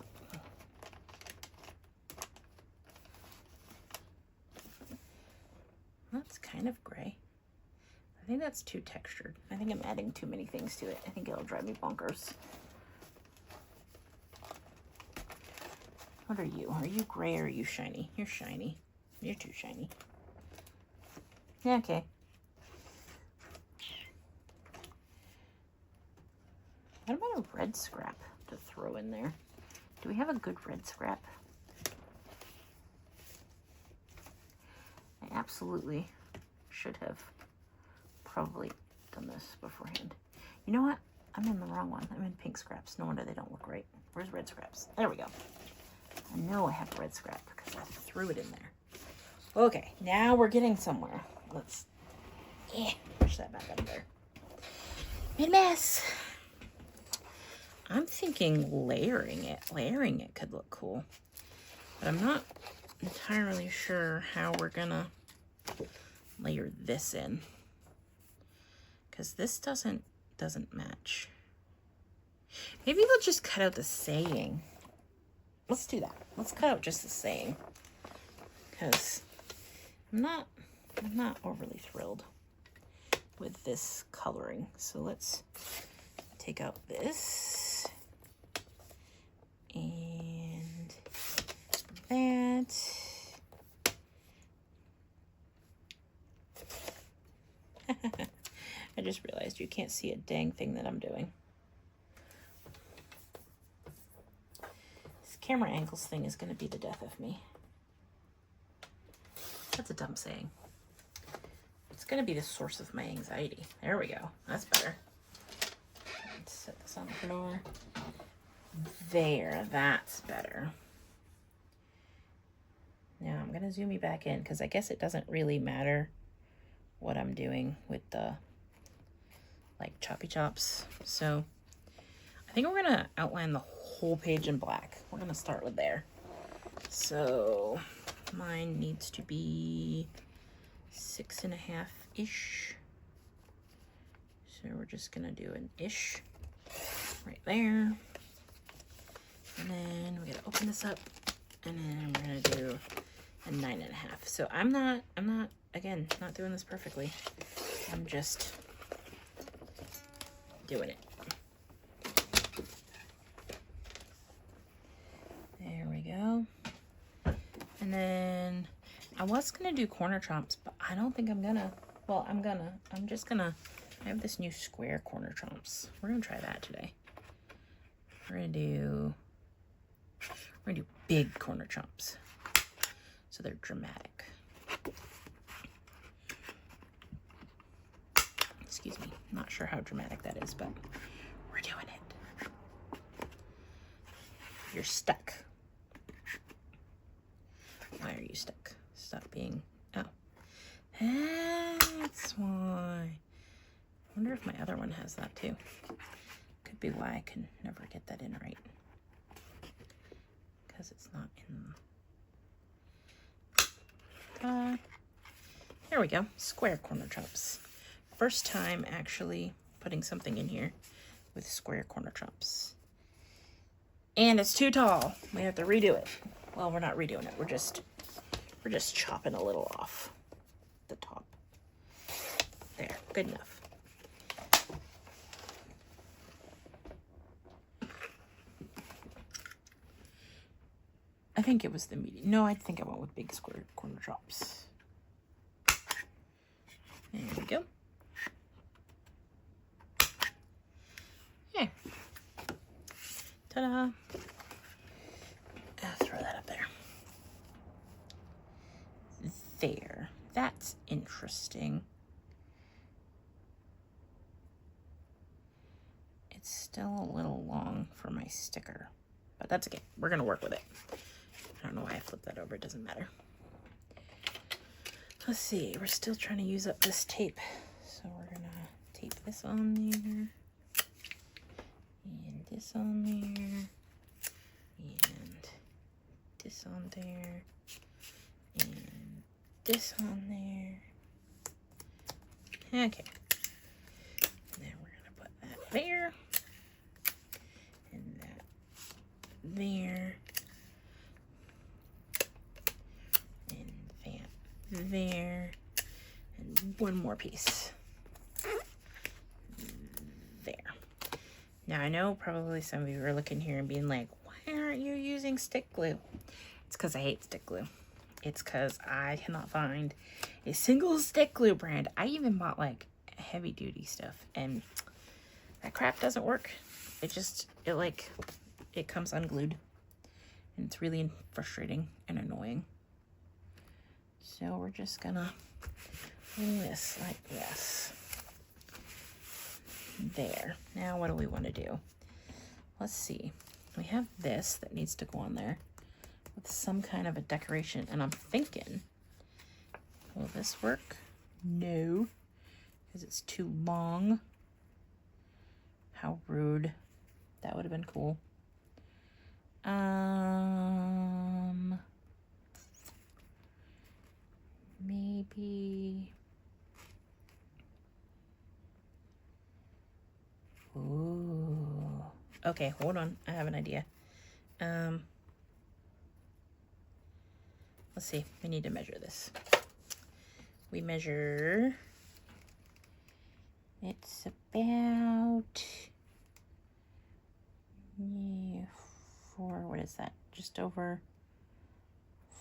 That's kind of gray. I think that's too textured. I think I'm adding too many things to it. I think it'll drive me bonkers. What are you? Are you gray or are you shiny? You're shiny. You're too shiny. Yeah, okay. What about a red scrap to throw in there? Do we have a good red scrap? I absolutely should have probably done this beforehand. You know what? I'm in the wrong one. I'm in pink scraps. No wonder they don't look right. Where's red scraps? There we go. I know I have red scrap because I threw it in there. Okay, now we're getting somewhere. Let's push that back up there. Made a mess. I'm thinking layering it. Layering it could look cool. But I'm not entirely sure how we're gonna layer this in. Because this doesn't match. Maybe we'll just cut out the saying. Let's do that. Let's cut out just the saying. Because I'm not overly thrilled with this coloring. So let's take out this and that. I just realized you can't see a dang thing that I'm doing. This camera angles thing is going to be the death of me. That's a dumb saying. It's going to be the source of my anxiety. There we go. That's better. Let's set this on the floor. There, that's better. Now I'm going to zoom you back in because I guess it doesn't really matter what I'm doing with the like choppy chops. So I think we're going to outline the whole page in black. We're going to start with there. So mine needs to be 6.5-ish. So we're just going to do an ish right there. And then we're going to open this up and then we're going to do a 9.5. So I'm not, again, not doing this perfectly. I'm just doing it. There we go. And then I was gonna do corner chomps, but I don't think I'm gonna. Well, I'm just gonna, I have this new square corner chomps. We're gonna try that today. We're gonna do big corner chomps. So they're dramatic. Excuse me, not sure how dramatic that is, but we're doing it. You're stuck. Why are you stuck? Stop being, oh. That's why. I wonder if my other one has that too. Could be why I can never get that in right. Because it's not in. There we go, square corner chops. First time actually putting something in here with square corner chops. And it's too tall. We have to redo it. Well, we're not redoing it. We're just We're just chopping a little off the top. There, good enough. I think it was the medium. No, I think I went with big square corner chops. There we go. Yeah. Ta-da. I'll throw that up there. There. That's interesting. It's still a little long for my sticker, but that's okay. We're gonna work with it. I don't know why I flipped that over. It doesn't matter. Let's see. We're still trying to use up this tape. So we're gonna tape this on there. And this on there. And this on there. And this on there. Okay. And then we're gonna put that there. And that there. There, and one more piece there. Now I know probably some of you are looking here and being like, why aren't you using stick glue? It's because I hate stick glue. It's because I cannot find a single stick glue brand. I even bought like heavy duty stuff and that crap doesn't work. It comes unglued and it's really frustrating and annoying. So we're just gonna do this like this. There. Now what do we want to do? Let's see. We have this that needs to go on there with some kind of a decoration. And I'm thinking, will this work? No, because it's too long. How rude. That would have been cool. Maybe. Ooh. Okay, hold on. I have an idea. Let's see. We need to measure this. We measure. It's about what is that? Just over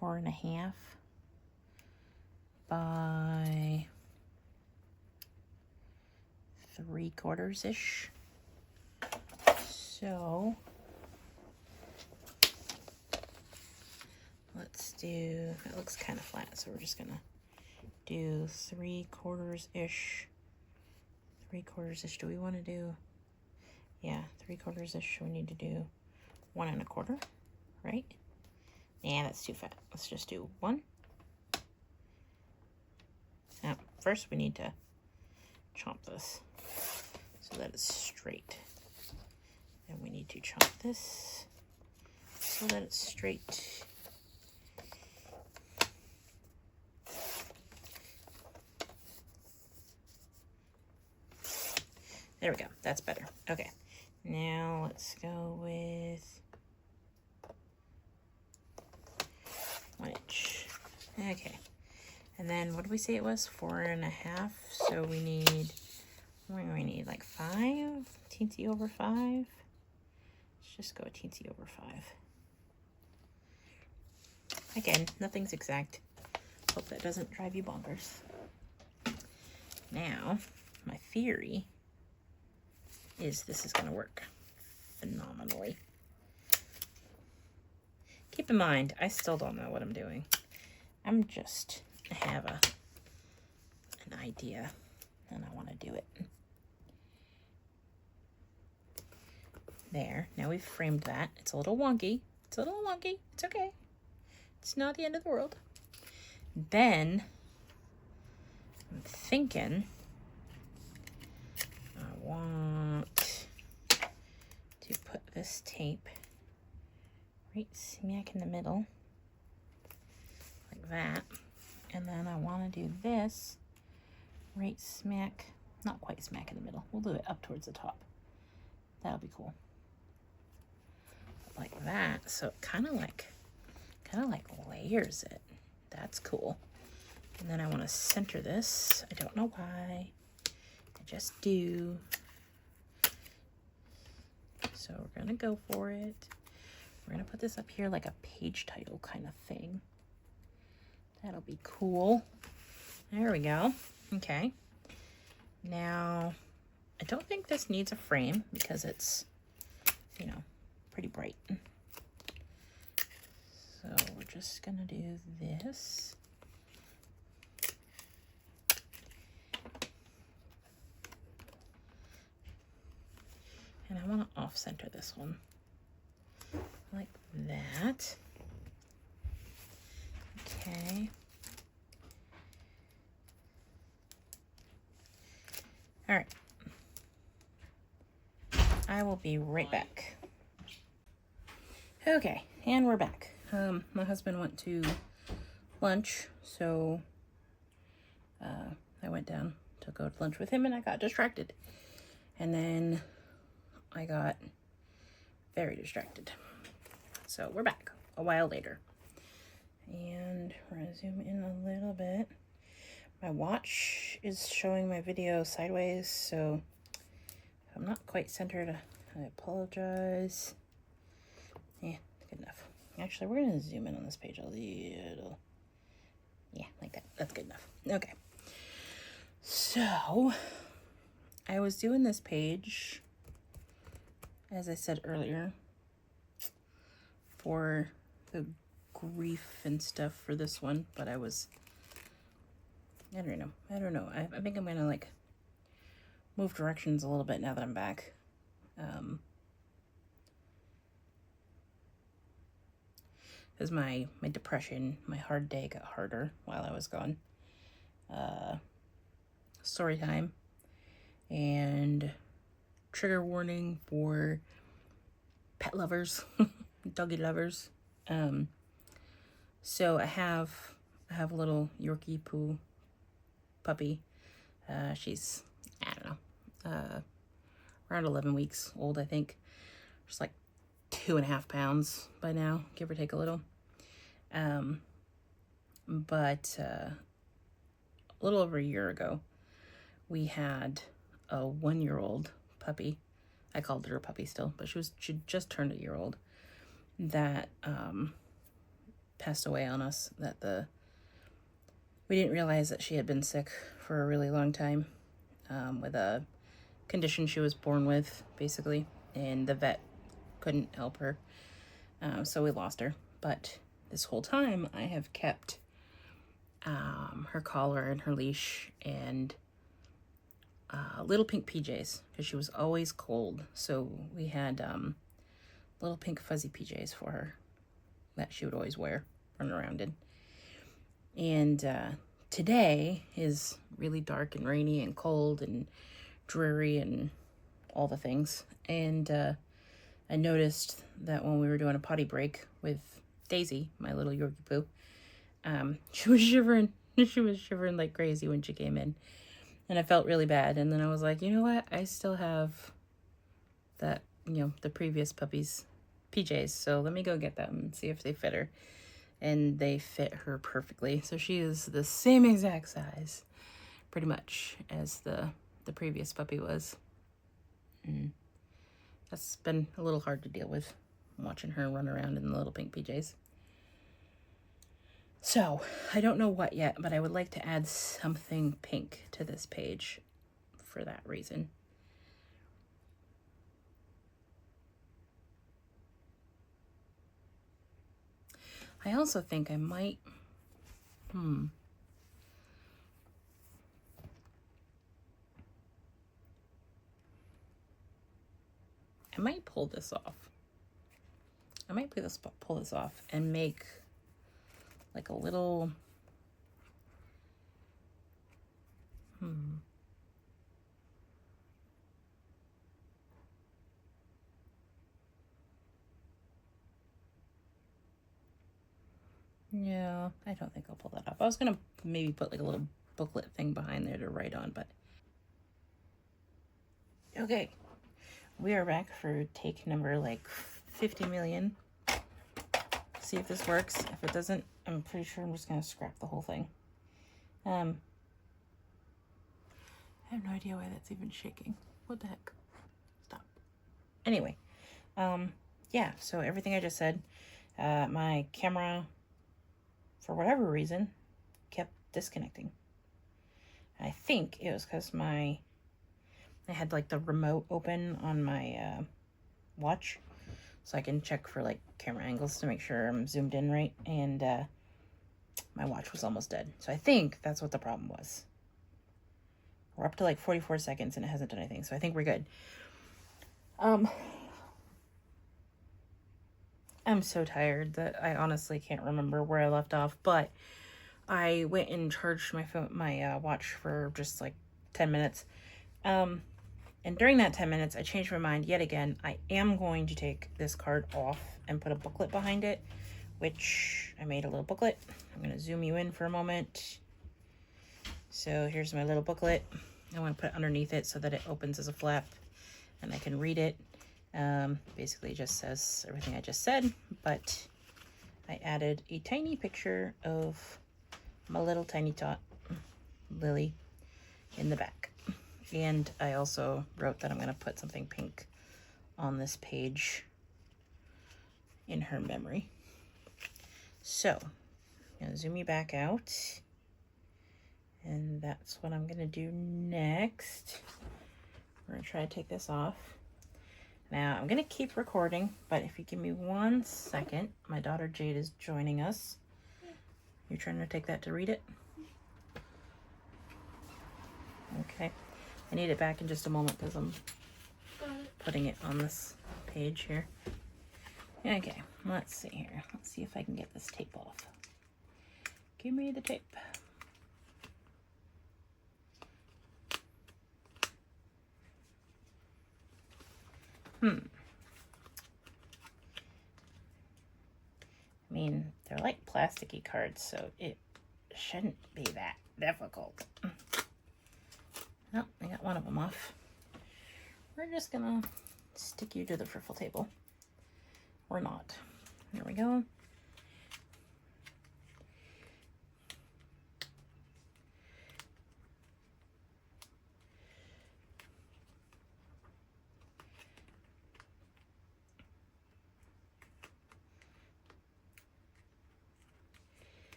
4.5 by 3/4-ish. So let's do, that looks kind of flat, so we're just gonna do 3/4-ish. 3/4-ish. Do we want to do, yeah, 3/4-ish. We need to do 1 1/4, right? Yeah, that's too fat. Let's just do 1. Now, first we need to chomp this so that it's straight. Then we need to chomp this so that it's straight. There we go. That's better. Okay. Now let's go with 1 inch. Okay. And then what did we say it was? 4.5. So we need, what do we need? Like 5? Teensy over 5? Let's just go teensy over 5. Again, nothing's exact. Hope that doesn't drive you bonkers. Now, my theory is this is going to work phenomenally. Keep in mind, I still don't know what I'm doing. I have an idea and I want to do it. There. Now we've framed that. It's a little wonky. It's okay. It's not the end of the world. Then I'm thinking I want to put this tape right smack in the middle like that. And then I want to do this right smack, not quite smack in the middle. We'll do it up towards the top. That'll be cool. Like that. So it kind of like layers it. That's cool. And then I want to center this. I don't know why. I just do. So we're going to go for it. We're going to put this up here like a page title kind of thing. That'll be cool. There we go. Okay. Now, I don't think this needs a frame because it's, you know, pretty bright. So we're just going to do this. And I want to off-center this one like that. Okay. All right. I will be right back. Okay, and we're back. My husband went to lunch, so I went down to go to lunch with him, and I got distracted. And then I got very distracted. So we're back a while later. And we're gonna zoom in a little bit. My watch is showing my video sideways, so if I'm not quite centered, I apologize. Yeah, good enough. Actually, we're gonna zoom in on this page a little. Yeah, like that. That's good enough. Okay. So, I was doing this page, as I said earlier, for the grief and stuff for this one, but I don't know. I think I'm gonna like move directions a little bit now that I'm back. Because my depression, my hard day got harder while I was gone. Story time and trigger warning for pet lovers, doggy lovers. So I have a little Yorkie poo puppy. She's, I don't know, around 11 weeks old, I think. She's like 2.5 pounds by now, give or take a little. But a little over a year ago, we had a 1-year-old puppy. I called her a puppy still, but she just turned a year old. That passed away on us. We didn't realize that she had been sick for a really long time, with a condition she was born with, basically, and the vet couldn't help her, so we lost her. But this whole time, I have kept her collar and her leash and little pink PJs, because she was always cold. So we had little pink fuzzy PJs for her that she would always wear, run around in. And today is really dark and rainy and cold and dreary and all the things. And I noticed that when we were doing a potty break with Daisy, my little Yorkie poo, she was shivering. She was shivering like crazy when she came in. And I felt really bad. And then I was like, you know what? I still have that, the previous puppy's PJs. So let me go get them and see if they fit her. And they fit her perfectly. So she is the same exact size, pretty much, as the previous puppy was. That's been a little hard to deal with, watching her run around in the little pink PJs. So, I don't know what yet, but I would like to add something pink to this page for that reason. I also think I might, I might pull this off. I might pull this off and make like a little, yeah, I don't think I'll pull that off. I was gonna maybe put like a little booklet thing behind there to write on, but okay. We are back for take number like 50 million. see if this works. If it doesn't, I'm pretty sure I'm just going to scrap the whole thing. I have no idea why that's even shaking. What the heck? Stop. Anyway, yeah, so everything I just said, my camera, for whatever reason, kept disconnecting. I think it was because I had like the remote open on my watch, so I can check for like camera angles to make sure I'm zoomed in right, and my watch was almost dead. So I think that's what the problem was. We're up to like 44 seconds and it hasn't done anything, so I think we're good. I'm so tired that I honestly can't remember where I left off, but I went and charged my watch for just like 10 minutes. And during that 10 minutes, I changed my mind yet again. I am going to take this card off and put a booklet behind it, which I made a little booklet. I'm going to zoom you in for a moment. So here's my little booklet. I want to put it underneath it so that it opens as a flap and I can read it. Basically just says everything I just said, but I added a tiny picture of my little tiny tot Lily in the back. And I also wrote that I'm going to put something pink on this page in her memory. So I'm going to zoom you back out. And that's what I'm going to do next. We're going to try to take this off. Now, I'm going to keep recording, but if you give me 1 second, my daughter Jade is joining us. You're trying to take that to read it? Okay. I need it back in just a moment because I'm putting it on this page here. Okay, let's see here. Let's see if I can get this tape off. Give me the tape. I mean, they're like plasticky cards, so it shouldn't be that difficult. Oh, I got one of them off. We're just gonna stick you to the Friffle table. Or not. There we go.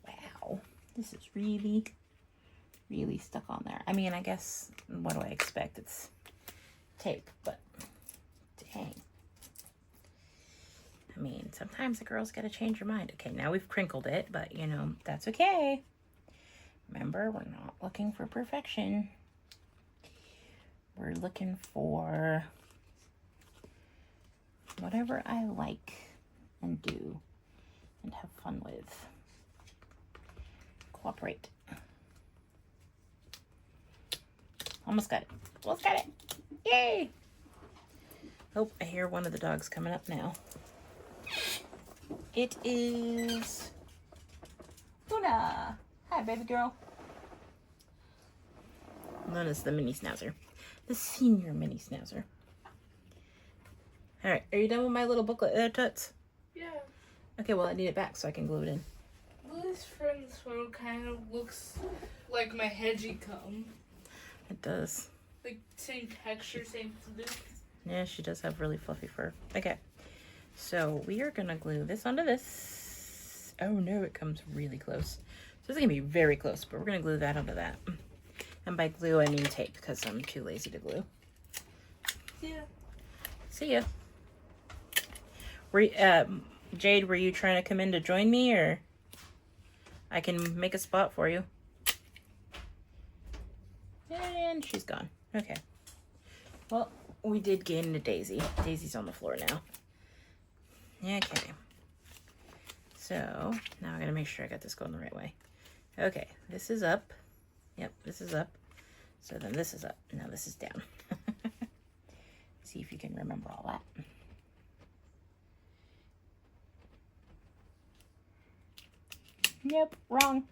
Wow, this is really stuck on there. I mean, I guess, what do I expect? It's tape, but dang. I mean, sometimes the girls gotta change your mind. Okay, now we've crinkled it, but you know, that's okay. Remember, we're not looking for perfection. We're looking for whatever I like and do and have fun with. Cooperate. Almost got it. Almost got it. Yay! Oh, I hear one of the dogs coming up now. It is Luna. Hi, baby girl. Luna's the mini schnauzer. The senior mini schnauzer. Alright, are you done with my little booklet there, Toots? Yeah. Okay, well, I need it back so I can glue it in. This friend's photo kind of looks like my hedgie comb. It does. Like, same texture, same look. Yeah, she does have really fluffy fur. Okay, so we are gonna glue this onto this. Oh no, it comes really close. So it's gonna be very close, but we're gonna glue that onto that. And by glue, I mean tape, because I'm too lazy to glue. Yeah. See ya. Jade, were you trying to come in to join me, or I can make a spot for you? And she's gone. Okay. Well, we did gain a Daisy. Daisy's on the floor now. Okay. So, now I gotta make sure I got this going the right way. Okay, this is up. Yep, this is up. So then this is up. Now this is down. See if you can remember all that. Yep, wrong.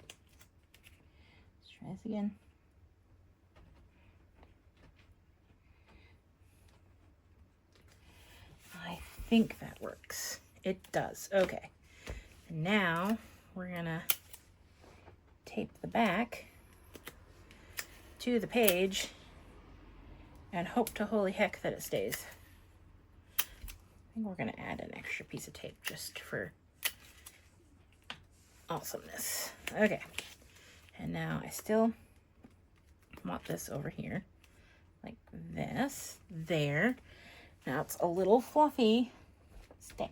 Let's try this again. I think that works. It does. Okay. And now we're gonna tape the back to the page and hope to holy heck that it stays. I think we're gonna add an extra piece of tape just for awesomeness. Okay, and now I still want this over here, like this, there. Now it's a little fluffy, stay.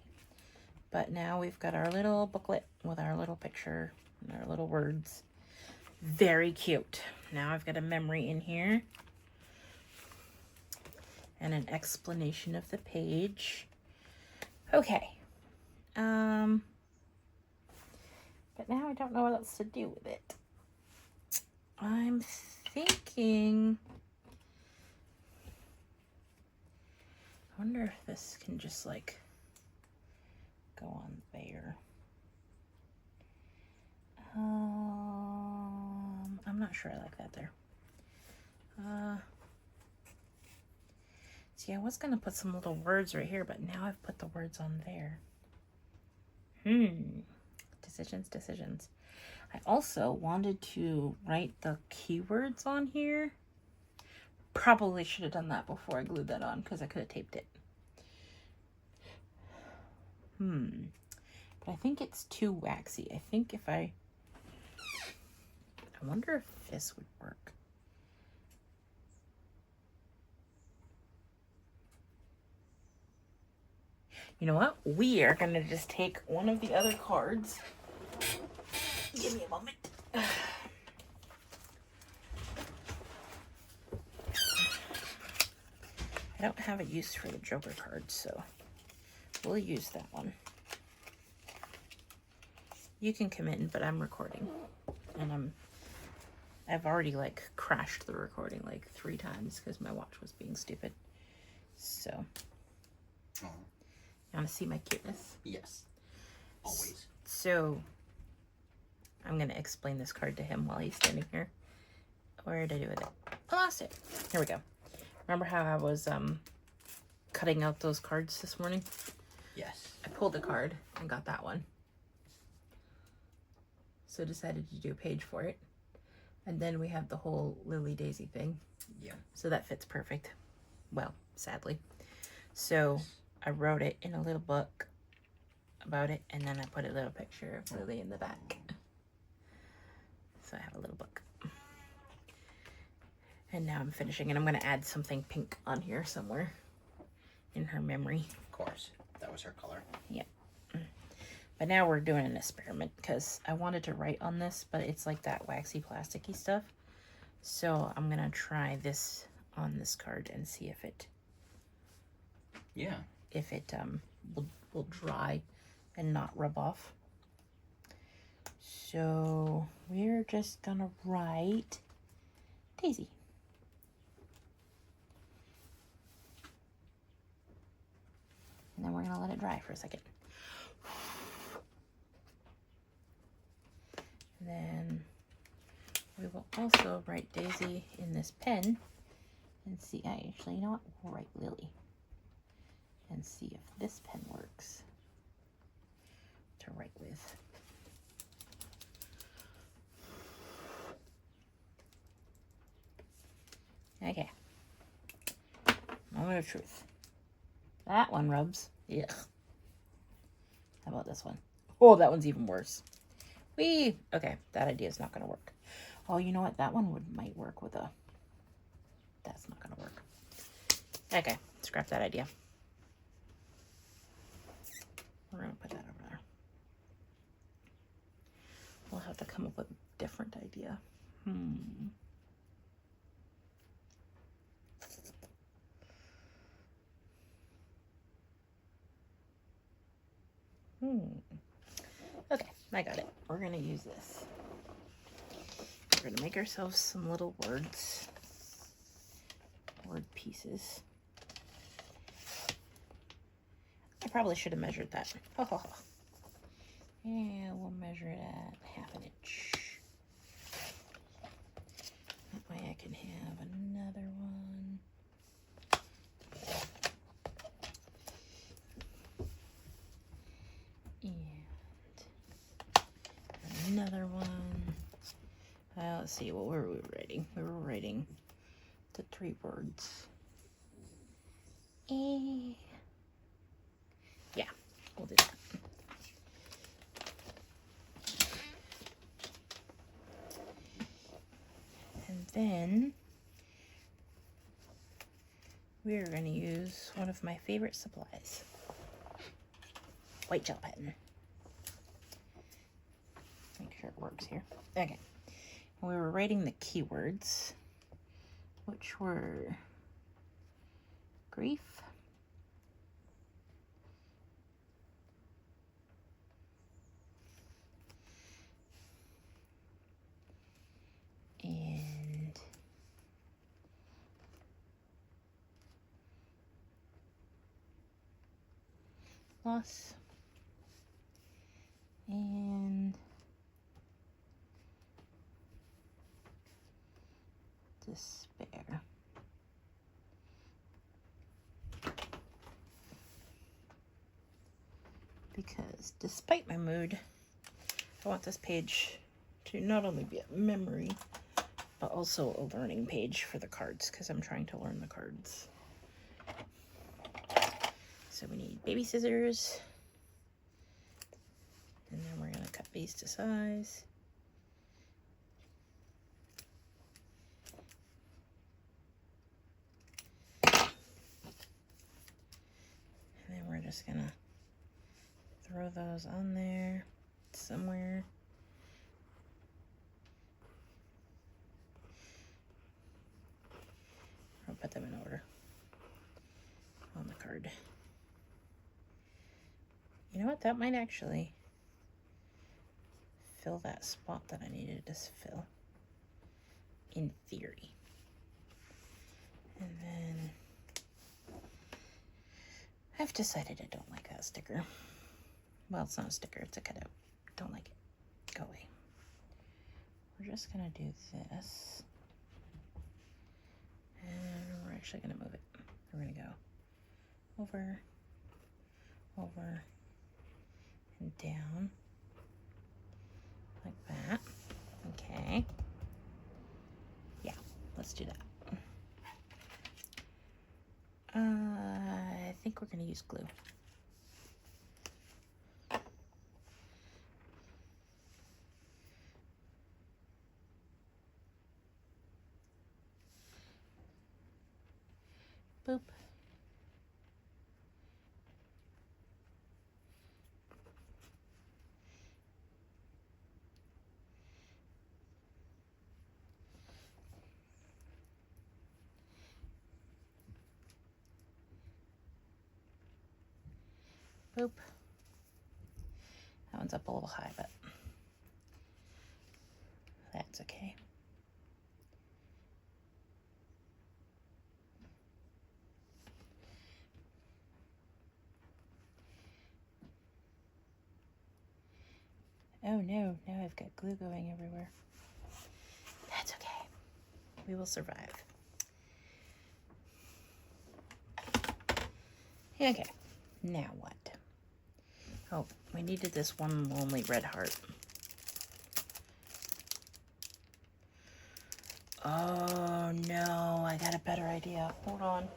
But now we've got our little booklet with our little picture and our little words. Very cute. Now I've got a memory in here and an explanation of the page. Okay. But now I don't know what else to do with it. I'm thinking, I wonder if this can just like go on there. I'm not sure I like that there. See, I was gonna put some little words right here, but now I've put the words on there. Decisions. I also wanted to write the keywords on here. Probably should have done that before I glued that on because I could have taped it. But I think it's too waxy. I think if I wonder if this would work. You know what? We are going to just take one of the other cards. Give me a moment. I don't have a use for the Joker card, so we'll use that one. You can come in, but I'm recording. And I've already like crashed the recording like 3 times because my watch was being stupid. So. You want to see my cuteness? Yes. Always. So, I'm going to explain this card to him while he's standing here. Where did I do with it? I lost it. Here we go. Remember how I was cutting out those cards this morning? Yes. I pulled the card and got that one. So decided to do a page for it. And then we have the whole Lily Daisy thing. Yeah. So that fits perfect. Well, sadly. So I wrote it in a little book about it, and then I put a little picture of Lily in the back. So I have a little book. And now I'm finishing, and I'm going to add something pink on here somewhere in her memory. Of course. That was her color. Yep. But now we're doing an experiment because I wanted to write on this, but it's like that waxy plasticky stuff. So I'm going to try this on this card and see if it will dry and not rub off. So we're just going to write Daisy. And then we're going to let it dry for a second. And then we will also write Daisy in this pen and see, actually, you know what? We'll write Lily and see if this pen works to write with. Okay. Moment of truth. That one rubs. Ugh. How about this one? Oh, that one's even worse. Whee! Okay, that idea is not going to work. Oh, you know what? That one might work with a... That's not going to work. Okay, scrap that idea. We're going to put that over there. We'll have to come up with a different idea. Okay, I got it. We're going to use this. We're going to make ourselves some little words. Word pieces. I probably should have measured that. Yeah, we'll measure it at 1/2 inch. That way I can have another one. And let's see, what were we writing? We were writing the 3 words. Yeah, we'll do that. And then we're going to use one of my favorite supplies, white gel pen. Make sure it works here. Okay. We were writing the keywords, which were grief, and loss, and despair. Because despite my mood, I want this page to not only be a memory, but also a learning page for the cards, because I'm trying to learn the cards. So we need baby scissors, and then we're going to cut these to size. And then we're just going to throw those on there somewhere. I'll put them in order on the card. You know what? That might actually fill that spot that I needed to fill, in theory. And then I've decided I don't like that sticker. Well, it's not a sticker, it's a cutout. Don't like it. Go away. We're just gonna do this. And we're actually gonna move it. We're gonna go over, over, and down. Like that. Okay. Yeah, let's do that. I think we're gonna use glue. Boop. Boop. That one's up a little high, but that's okay. Oh no, now I've got glue going everywhere. That's okay. We will survive. Okay, now what? Oh, we needed this one lonely red heart. Oh no, I got a better idea. Hold on.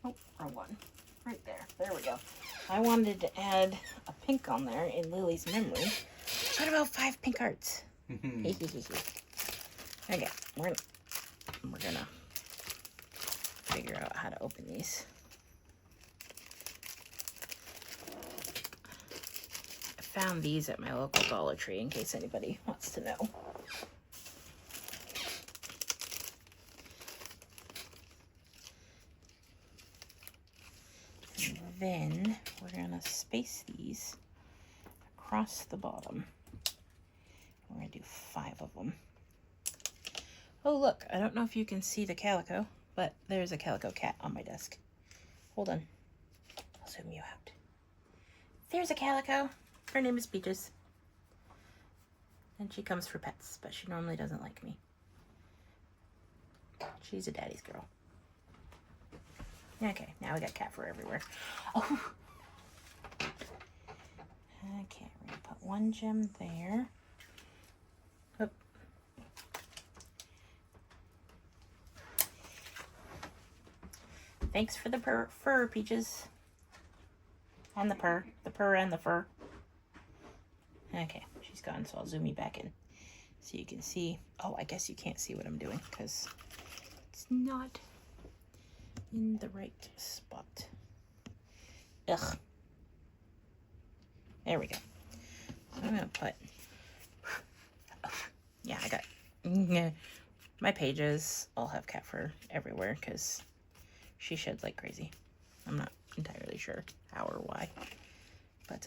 Oh, wrong one. Right there. There we go. I wanted to add a pink on there in Lily's memory. What about 5 pink hearts? Okay, we're gonna figure out how to open these. I found these at my local Dollar Tree in case anybody wants to know. And then we're gonna space these across the bottom. We're gonna do 5 of them. Oh look, I don't know if you can see the calico, but there's a calico cat on my desk. Hold on, I'll zoom you out. There's a calico. Her name is Peaches. And she comes for pets, but she normally doesn't like me. She's a daddy's girl. Okay, now we got cat fur everywhere. Oh. Okay, we're gonna put one gem there. Oh. Thanks for the fur, Peaches. And the purr and the fur. Okay, she's gone, so I'll zoom you back in so you can see. Oh, I guess you can't see what I'm doing because it's not in the right spot. Ugh. There we go. So I'm gonna put, yeah, I got, my pages all have cat fur everywhere because she sheds like crazy. I'm not entirely sure how or why, but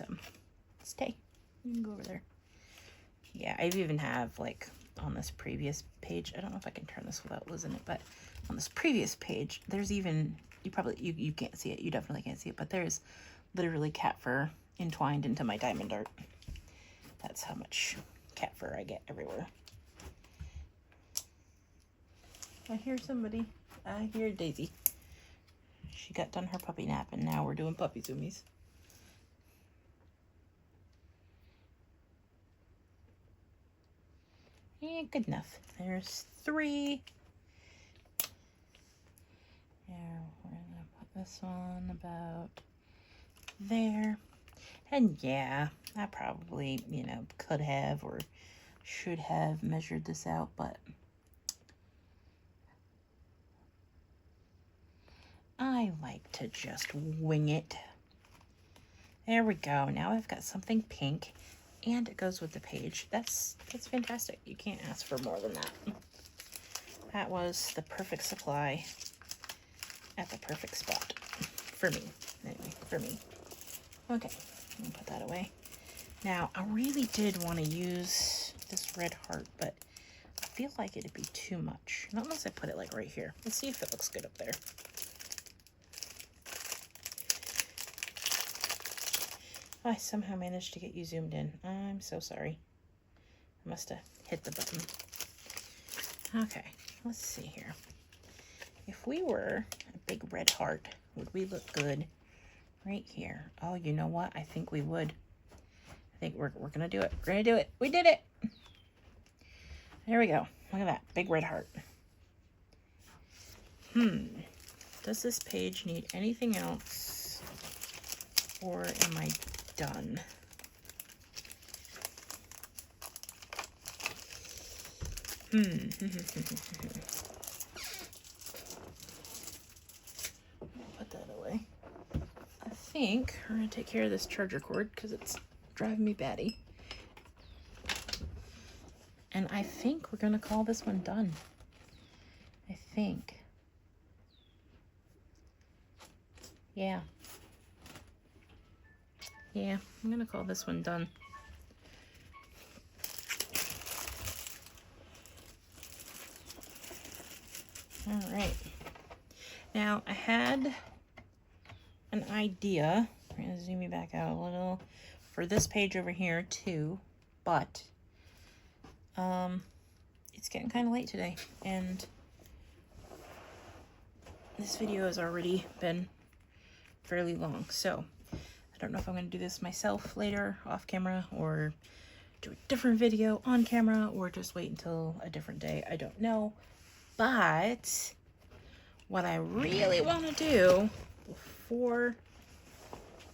stay. You can go over there. Yeah, I even have like on this previous page, I don't know if I can turn this without losing it, but on this previous page, there's even, you can't see it, you definitely can't see it, but there's literally cat fur entwined into my diamond art. That's how much cat fur I get everywhere. I hear somebody. I hear Daisy. She got done her puppy nap and now we're doing puppy zoomies. Yeah, good enough. There's 3. Now we're gonna put this one about there. And yeah, I probably, could have or should have measured this out, but I like to just wing it. There we go. Now I've got something pink and it goes with the page. That's fantastic. You can't ask for more than that. That was the perfect supply at the perfect spot for me. Anyway, for me. Okay, I'm gonna put that away. Now, I really did want to use this red heart, but I feel like it'd be too much. Not unless I put it like right here. Let's see if it looks good up there. I somehow managed to get you zoomed in. I'm so sorry. I must have hit the button. Okay, let's see here. If we were a big red heart, would we look good right here? Oh, you know what? I think we would. I think we're gonna do it. We're gonna do it. We did it. There we go. Look at that. Big red heart. Does this page need anything else? Or am I done? Put that away. I think we're gonna take care of this charger cord because it's driving me batty. And I think we're gonna call this one done. I think. Yeah. Yeah, I'm gonna call this one done. All right. Now I had an idea. I'm gonna zoom you back out a little for this page over here too, but it's getting kind of late today, and this video has already been fairly long, so I don't know if I'm going to do this myself later off camera or do a different video on camera or just wait until a different day. I don't know, but what I really want to do before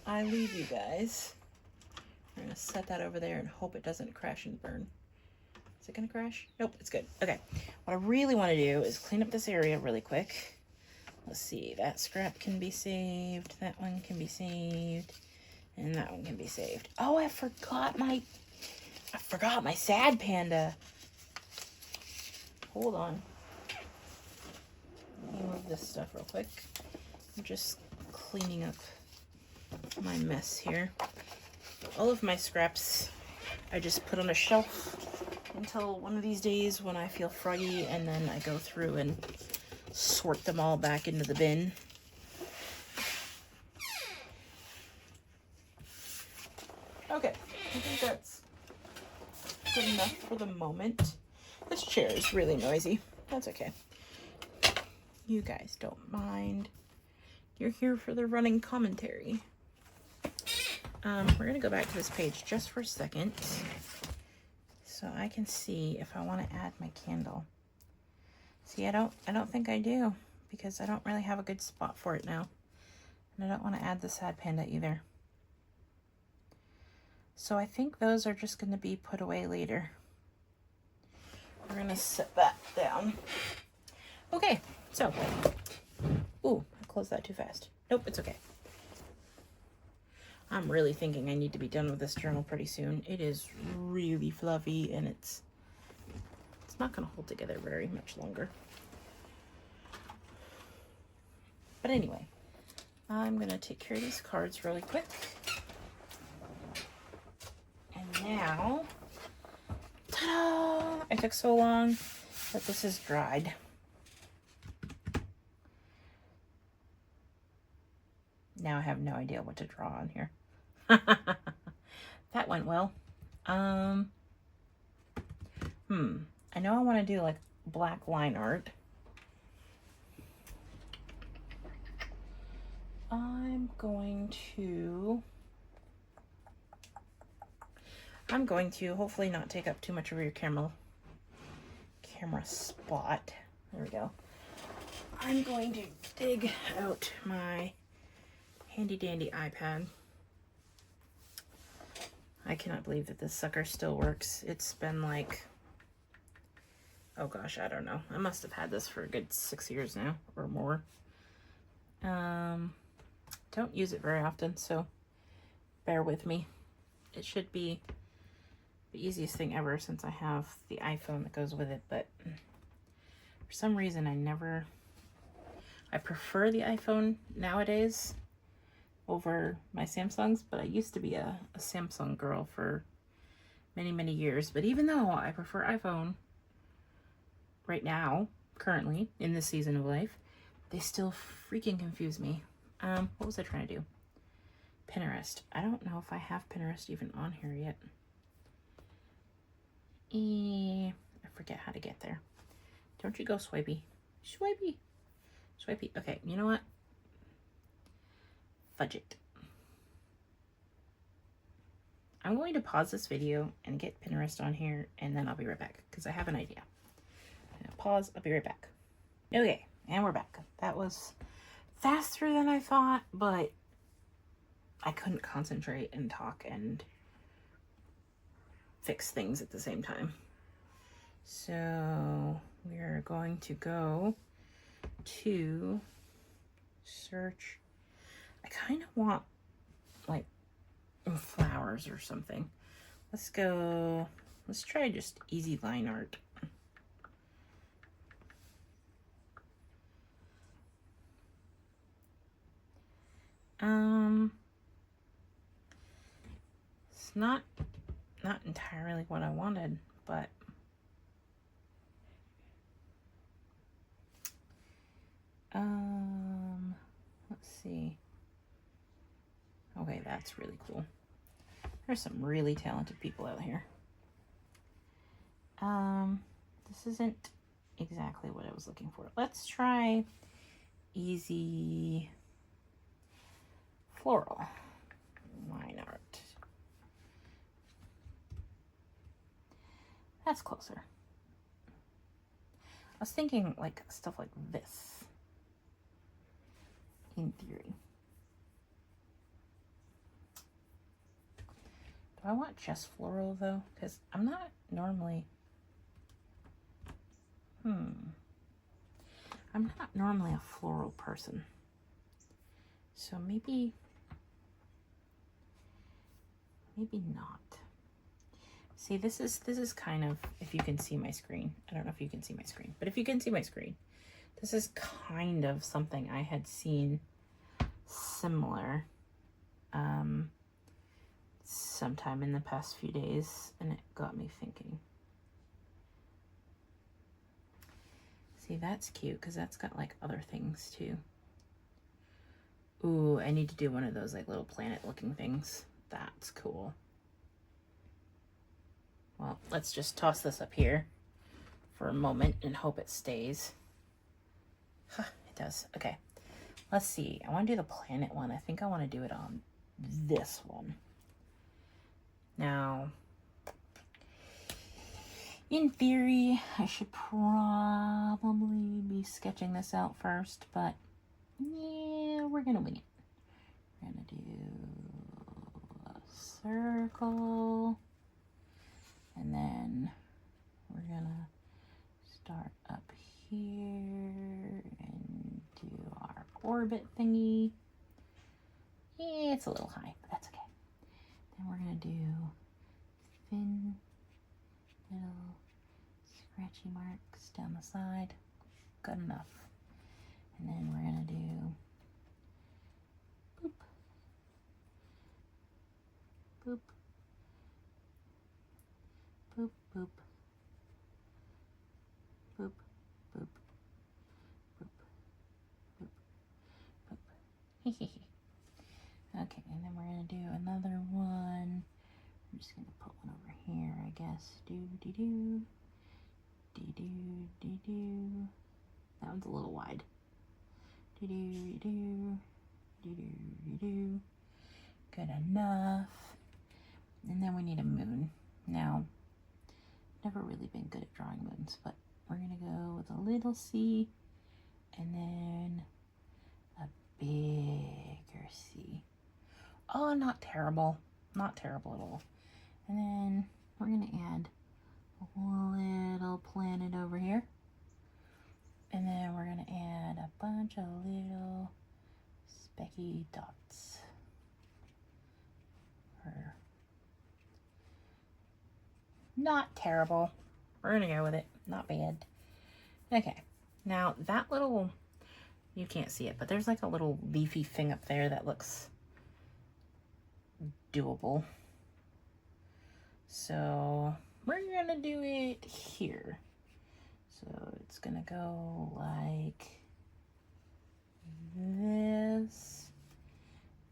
I leave you guys, I'm going to set that over there and hope it doesn't crash and burn. Is it going to crash? Nope, it's good. Okay, what I really want to do is clean up this area really quick. Let's see, that scrap can be saved, that one can be saved, and that one can be saved. Oh, I forgot my sad panda. Hold on. Let me move this stuff real quick. I'm just cleaning up my mess here. All of my scraps I just put on a shelf until one of these days when I feel froggy, and then I go through and sort them all back into the bin. Okay, I think that's good enough for the moment. This chair is really noisy. That's okay. you guys don't mind. You're here for the running commentary. We're gonna go back to this page just for a second so I can see if I want to add my candle. See, I don't think I do, because I don't really have a good spot for it now. And I don't want to add the sad panda either. So I think those are just going to be put away later. We're going to set that down. Okay, so. Ooh, I closed that too fast. Nope, it's okay. I'm really thinking I need to be done with this journal pretty soon. It is really fluffy, and it's not going to hold together very much longer. But anyway, I'm going to take care of these cards really quick. And now, ta-da! It took so long, but this is dried. Now I have no idea what to draw on here. That went well. I know I want to do like black line art. I'm going to hopefully not take up too much of your camera spot. There we go. I'm going to dig out my handy dandy iPad. I cannot believe that this sucker still works. It's been like, oh gosh, I don't know. I must have had this for a good 6 years now or more. Don't use it very often, so bear with me. It should be the easiest thing ever since I have the iPhone that goes with it, but for some reason I prefer the iPhone nowadays over my Samsungs, but I used to be a Samsung girl for many, many years. But even though I prefer iPhone right now, currently, in this season of life, they still freaking confuse me. What was I trying to do? Pinterest. I don't know if I have Pinterest even on here yet. I forget how to get there. Don't you go swipey. Swipey. Swipey. Okay, you know what? Fudge it. I'm going to pause this video and get Pinterest on here, and then I'll be right back, because I have an idea. I'm gonna pause. I'll be right back. Okay, and we're back. That was faster than I thought, but I couldn't concentrate and talk and fix things at the same time. So we're going to go to search. I kind of want like flowers or something. Let's try just easy line art. It's not entirely what I wanted, but let's see. Okay, that's really cool. There's some really talented people out here. This isn't exactly what I was looking for. Let's try easy floral line art. That's closer. I was thinking like stuff like this, in theory. Do I want just floral though? Because I'm not normally, I'm not normally a floral person. So maybe not. See, this is kind of, if you can see my screen. I don't know if you can see my screen, but if you can see my screen, this is kind of something I had seen similar sometime in the past few days, and it got me thinking. See, that's cute because that's got like other things too. Ooh, I need to do one of those like little planet looking things. That's cool. Well, let's just toss this up here for a moment and hope it stays. Huh, It does. Okay. Let's see. I want to do the planet one. I think I want to do it on this one. Now, in theory, I should probably be sketching this out first, but yeah, we're going to wing it. We're going to do a circle, and then we're going to start up here and do our orbit thingy. Yeah, it's a little high, but that's okay. Then we're going to do thin little scratchy marks down the side. Good enough. And then we're going to do boop, boop, boop, boop, boop, boop, boop, boop, boop. Okay, and then we're going to do another one. I'm just going to put one over here, I guess. Do-de-doo, de-doo, de-doo. That one's a little wide. Do-doo, de-doo, de-doo, de-doo. Good enough. And then we need a moon. Now, never really been good at drawing moons, but we're going to go with a little C and then a bigger C. Oh, not terrible. Not terrible at all. And then we're going to add a little planet over here. And then we're going to add a bunch of little specky dots. Not terrible. We're going to go with it. Not bad. Okay. Now that little, you can't see it, but there's like a little leafy thing up there that looks doable. So we're gonna do it here. So it's gonna go like this,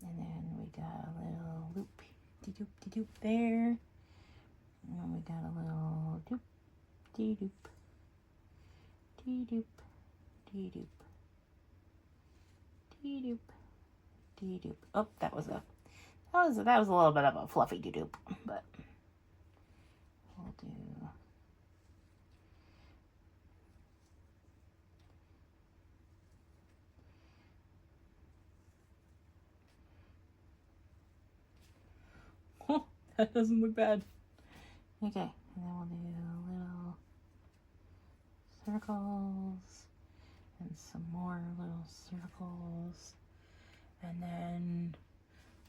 and then we got a little loop de doop de doop there, and we got a little doop de doop de doop de doop de doop de doop. Oh, that was a little bit of a fluffy de doop, but we'll do. Oh, that doesn't look bad. Okay, and then we'll do little circles and some more little circles, and then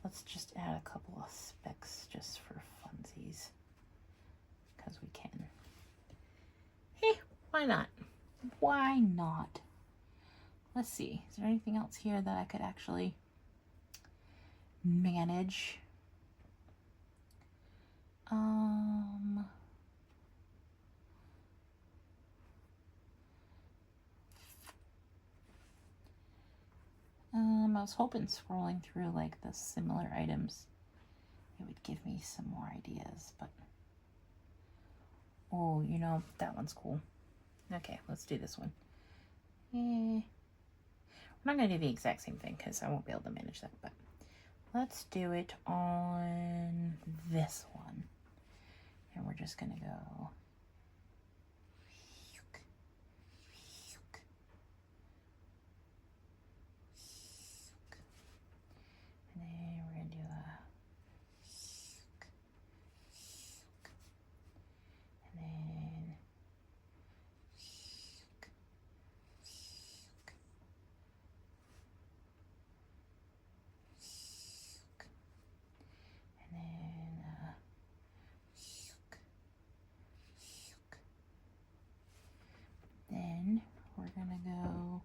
let's just add a couple of specks just for funsies, because we can. Hey, why not? Why not? Let's see, is there anything else here that I could actually manage? I was hoping scrolling through like the similar items, it would give me some more ideas, but oh, you know, that one's cool. Okay, let's do this one. We're not going to do the exact same thing because I won't be able to manage that, but let's do it on this one. And we're just going to go. And then we're going to do a. And then. Then we're gonna go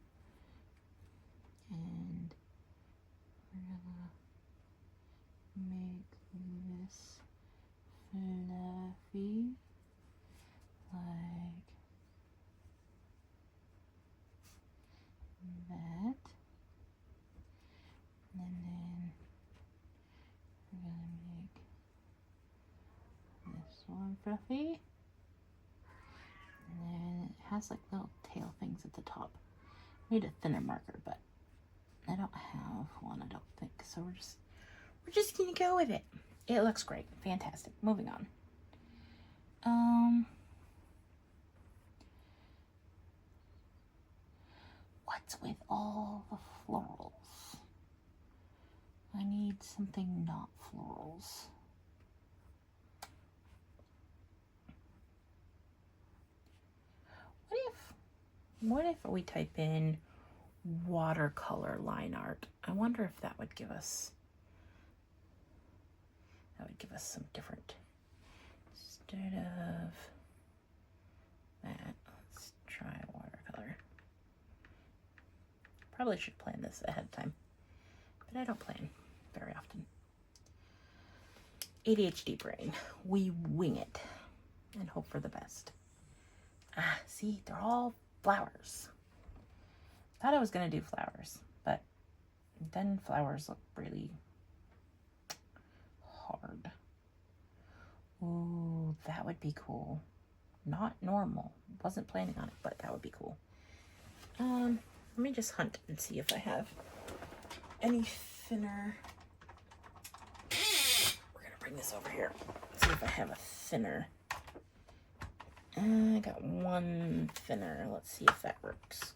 and we're gonna make this fluffy like that, and then we're gonna make this one fluffy. And then it has like little tail things at the top. Need a thinner marker, but I don't have one, I don't think. So we're just gonna go with it. It looks great. Fantastic. Moving on. What's with all the florals? I need something not florals. What if we type in watercolor line art? I wonder if that would give us some different, instead of that, let's try watercolor. Probably should plan this ahead of time, but I don't plan very often. ADHD brain, we wing it and hope for the best. Ah, see, they're all flowers. Thought I was gonna do flowers, but then flowers look really hard. Ooh, that would be cool. Not normal. Wasn't planning on it, but that would be cool. Let me just hunt and see if I have any thinner. We're gonna bring this over here. See if I have a thinner. I got one thinner. Let's see if that works.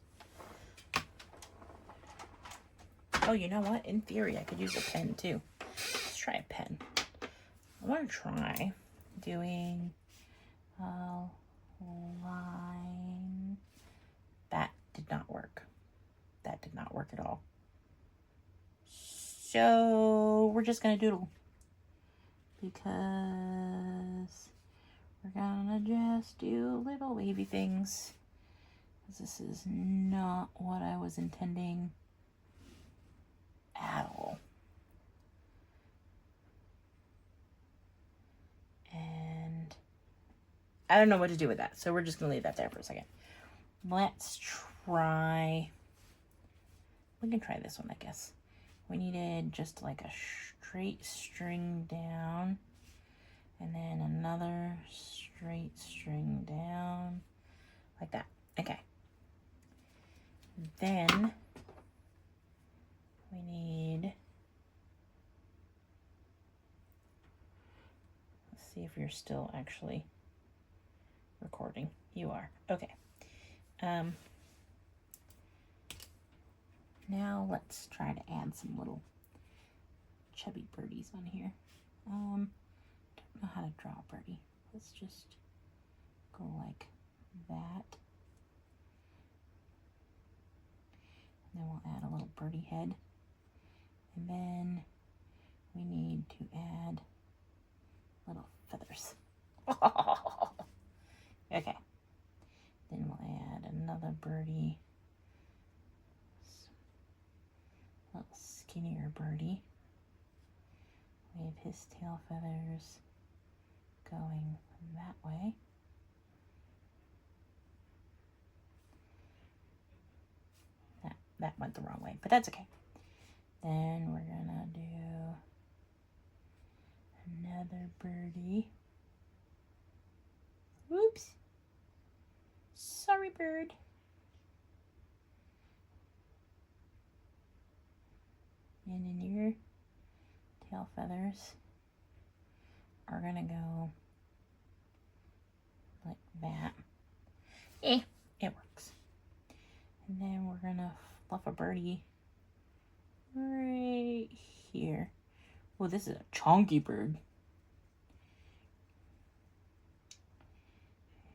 Oh, you know what? In theory, I could use a pen too. Let's try a pen. I want to try doing a line. That did not work. That did not work at all. So we're just going to doodle. Because we're going to just do little wavy things. This is not what I was intending at all. And I don't know what to do with that, so we're just gonna leave that there for a second. Let's try, we can try this one, I guess. We needed just like a straight string down, and then another straight string down, like that. Okay. Then we need, let's see if you're still actually recording. You are. Okay. Now let's try to add some little chubby birdies on here. Don't know how to draw a birdie. Let's just go like that. And then we'll add a little birdie head. And then we need to add little feathers. Okay. Then we'll add another birdie. A little skinnier birdie. We have his tail feathers going that way. That went the wrong way, but that's okay. Then we're gonna do another birdie. Oops. Sorry, bird. And then your tail feathers are gonna go like that. It works. And then we're gonna fluff a birdie right here. Oh, this is a chunky bird.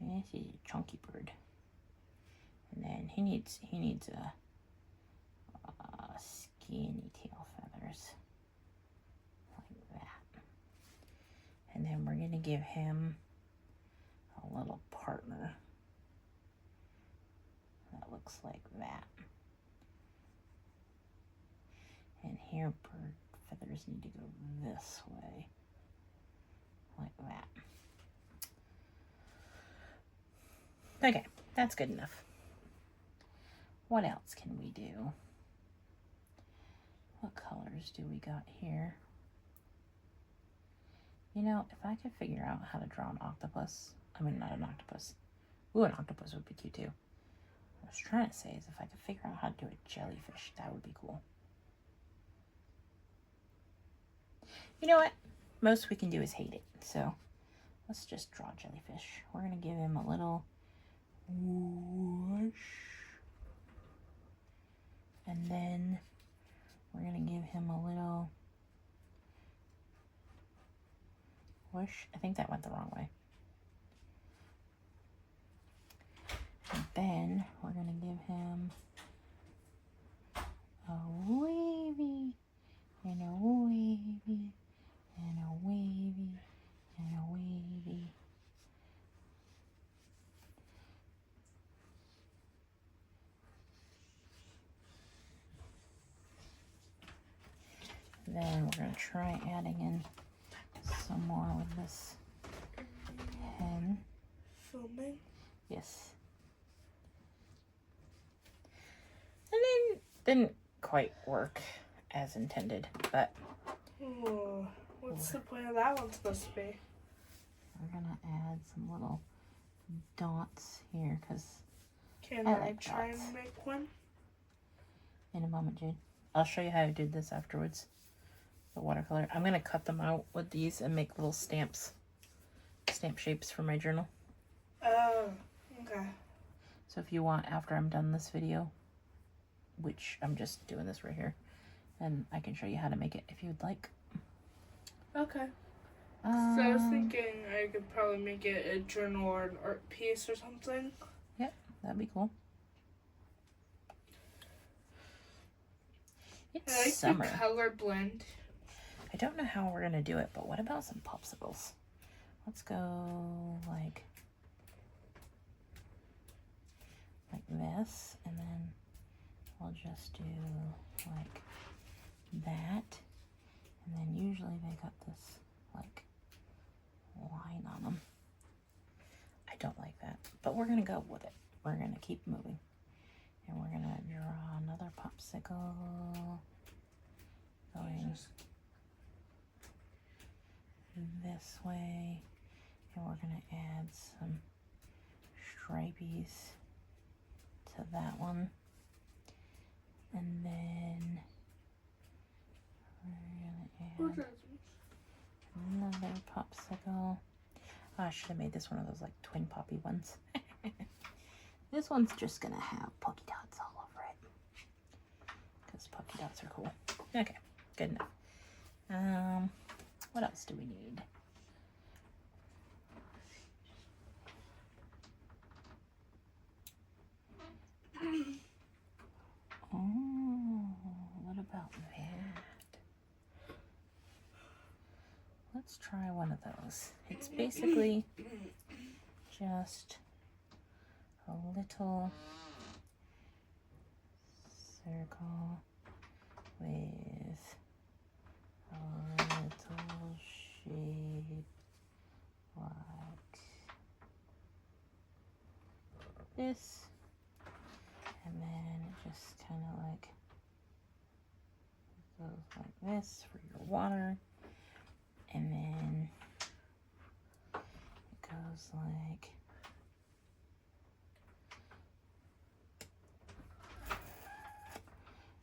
This is a chunky bird. And then he needs a skinny tail feathers. Like that. And then we're gonna give him a little partner that looks like that. And here bird feathers need to go this way. Like that. Okay, that's good enough. What else can we do? What colors do we got here? You know, if I could figure out how to draw an octopus, I mean, not an octopus. Ooh, an octopus would be cute too. I was trying to say is if I could figure out how to do a jellyfish, that would be cool. You know what? Most we can do is hate it. So let's just draw jellyfish. We're going to give him a little whoosh. And then we're going to give him a little whoosh. I think that went the wrong way. And then we're going to give him a wavy and a wavy and a wavy and a wavy. Then we're going to try adding in some more with this pen. Filming? Yes. And then didn't quite work as intended, but Oh, what's the point of that one supposed to be? we're gonna add some little dots here because Can I I like try dots. and make one? In a moment, Jade, I'll show you how I did this afterwards. The watercolor. I'm gonna cut them out with these and make little stamp shapes for my journal. Oh, okay. So if you want, after I'm done this video, which I'm just doing this right here, and I can show you how to make it if you'd like. Okay. So I was thinking I could probably make it a journal or an art piece or something. Yep, that'd be cool. It's I like summer. the color blend. I don't know how we're gonna do it, but what about some popsicles? Let's go like this, and then we'll just do like that. And then usually they got this like line on them. I don't like that, but we're gonna go with it. We're gonna keep moving. And we're gonna draw another popsicle going this way. And we're gonna add some stripies to that one. And then we're gonna add another popsicle. Oh, I should have made this one of those like twin poppy ones. This one's just gonna have polka dots all over it because polka dots are cool. Okay, good enough. What else do we need? Oh, what about that? Let's try one of those. It's basically just a little circle with a little shape like this. And then it just kind of like goes like this for your water. And then it goes like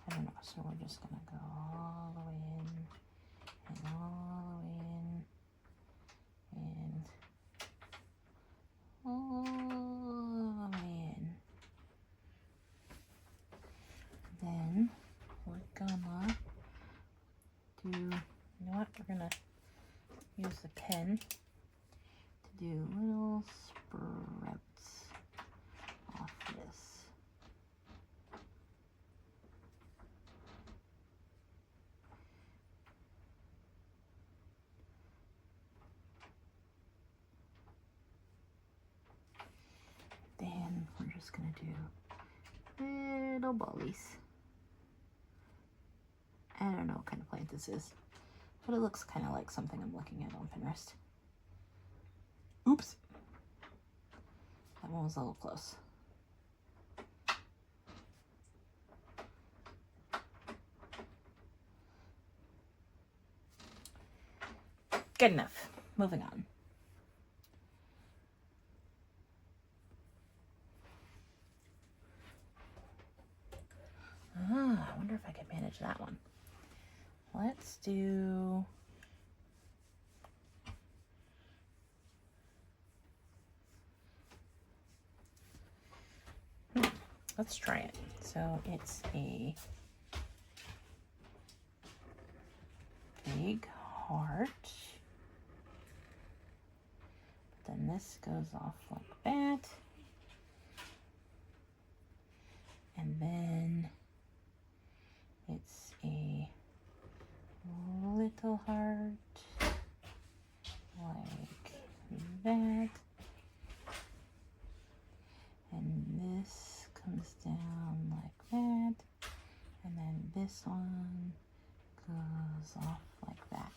I don't know, so we're just gonna go all the way in and all the way in and all the way in. Then we're gonna do, you know what, we're gonna use the pen to do little sprouts off this. Then we're just gonna do little bollies. I don't know what kind of plant this is, but it looks kind of like something I'm looking at on Pinterest. Oops. That one was a little close. Good enough. Moving on. I wonder if I can manage that one. Let's do... Let's try it. So it's a big heart. But then this goes off like that. And then it's a little heart like that. And this comes down like that. And then this one goes off like that.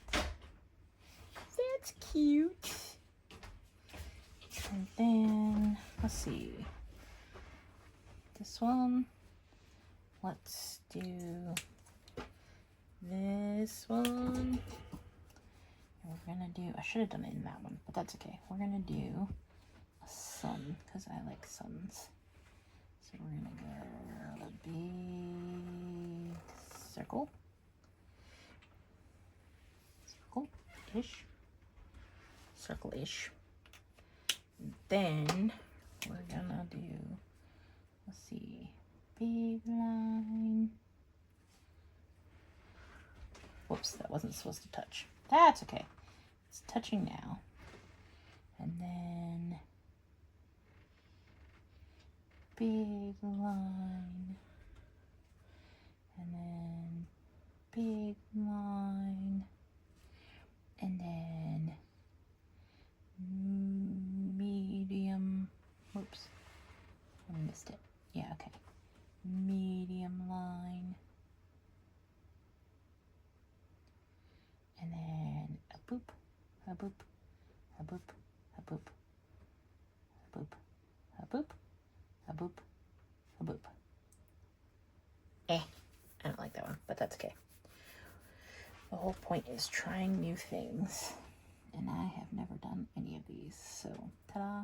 That's cute. And then, let's see. This one, let's do this one. And we're gonna do, I should have done it in that one, but that's okay. We're gonna do a sun, because I like suns. So we're gonna go a big circle. Circle-ish. Circle-ish. Then we're gonna do, let's see, big line. Whoops, that wasn't supposed to touch. That's okay. It's touching now. And then big line. And then big line. And then medium. Whoops. I missed it. Yeah, okay. Medium line. And then a boop, a boop, a boop, a boop, a boop, a boop, a boop, a boop. I don't like that one, but that's okay. The whole point is trying new things. And I have never done any of these, so ta-da.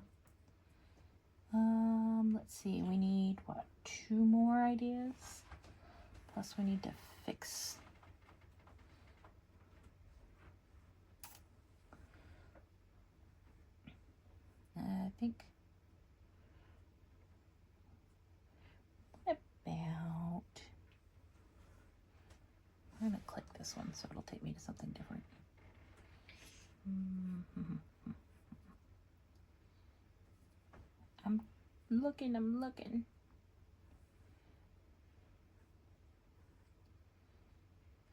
Let's see, we need, what, 2 more ideas? Plus we need to fix. I think about, I'm gonna click this one so it'll take me to something different. I'm looking.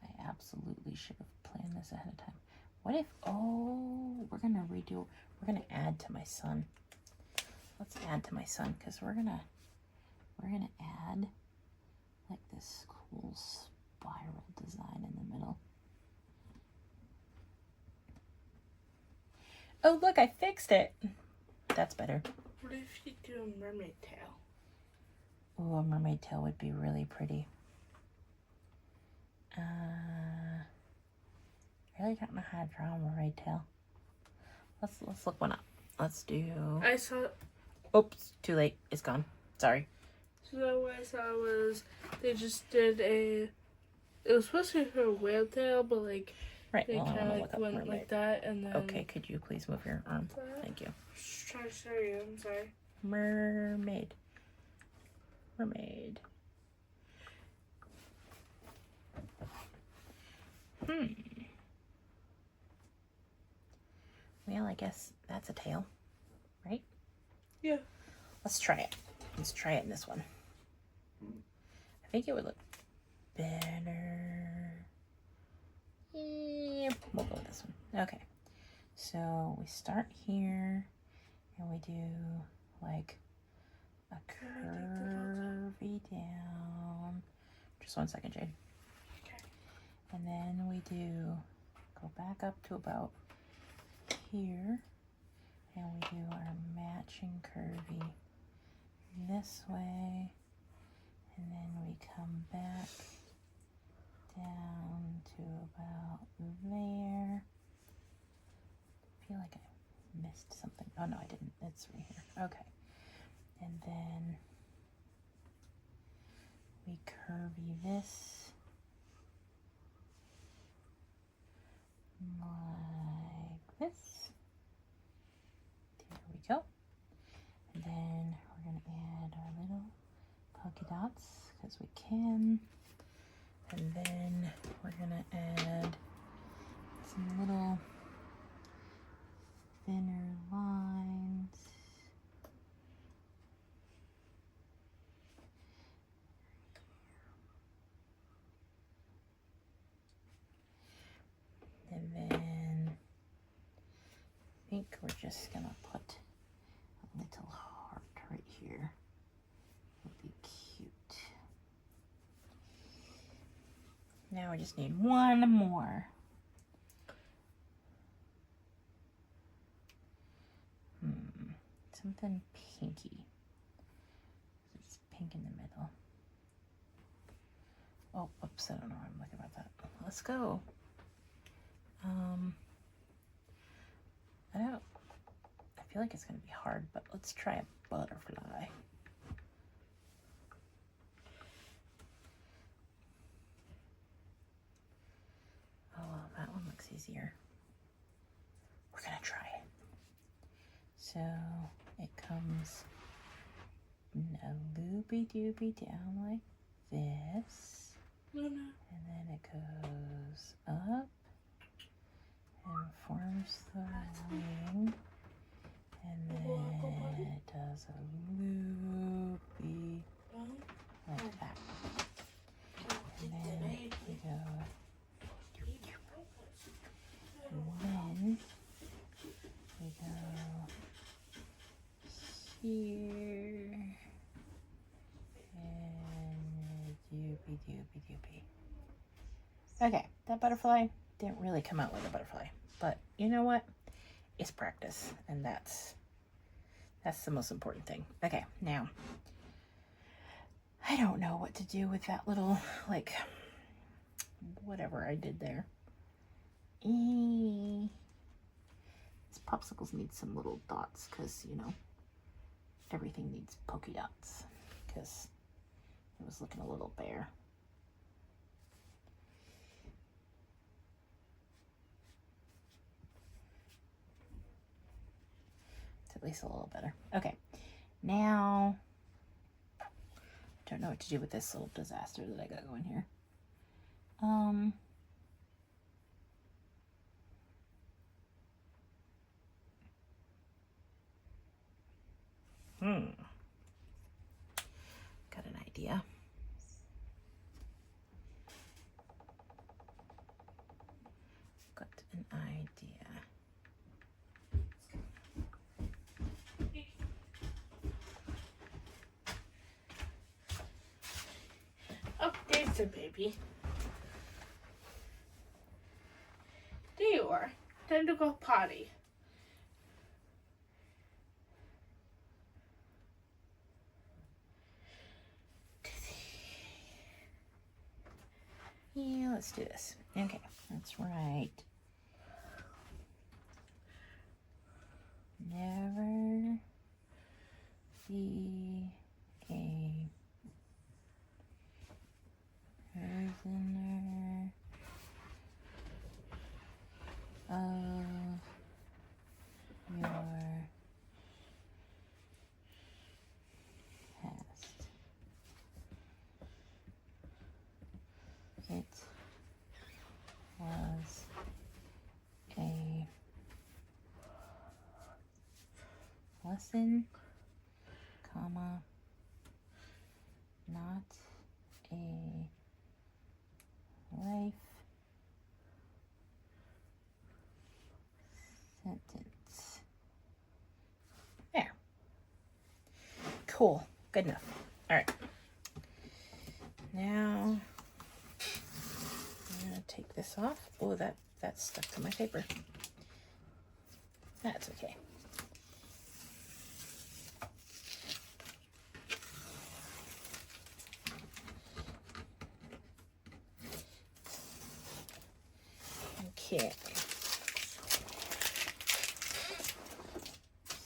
I absolutely should have planned this ahead of time. What if, we're gonna add to my sun. Let's add to my sun, because we're gonna add like this cool spiral design in the middle. Oh, look, I fixed it. That's better. What if you do a mermaid tail? Oh, a mermaid tail would be really pretty. I really don't know how to draw a mermaid tail. Let's look one up. Let's do. I saw. Oops, too late. It's gone. Sorry. So what I saw was they just did a. It was supposed to be for a whale tail, but like Right. they Well, I kind want of to like look up went mermaid. like that, and then. Okay, could you please move your arm? Thank you. Just trying to show you. I'm sorry. Mermaid. Well, I guess that's a tail, right? Yeah. Let's try it. Let's try it in this one. I think it would look better. Yeah, we'll go with this one. Okay. So we start here and we do like a curvy down. Just 1 second, Jade. Okay. And then we go back up to about here, and we do our matching curvy this way, and then we come back down to about there. I feel like I missed something. Oh no, I didn't. It's right here. Okay. And then we curvy this like this. There we go. And then we're going to add our little polka dots because we can. And then we're going to add some little thinner lines. And then I think we're just gonna put a little heart right here. Would be cute. Now we just need one more. Something pinky. It's pink in the middle. Oh, whoops, I don't know what I'm looking about that. Let's go. I feel like it's gonna be hard, but let's try a butterfly. Oh, that one looks easier. We're gonna try it. So it comes a loopy doopy down like this. And then it goes up and forms the wing. And then it does a loopy like that. And then we go. And then we go here. And doopy doopy doopy. Okay, that butterfly didn't really come out like a butterfly, but you know what? It's practice, and that's the most important thing. Okay, now I don't know what to do with that little, like, whatever I did there. These popsicles need some little dots because, you know, everything needs polka dots because it was looking a little bare. At least a little better. Okay, now I don't know what to do with this little disaster that I got going here. Got an idea. Got an idea. Oh, there's the baby. There you are. Time to go potty. Yeah, let's do this. Okay, that's right. Never be a prisoner of your past. It was a lesson, comma, not a life sentence. There. Cool. Good enough. All right. Now I'm gonna take this off. Oh, that's stuck to my paper. That's okay. Okay.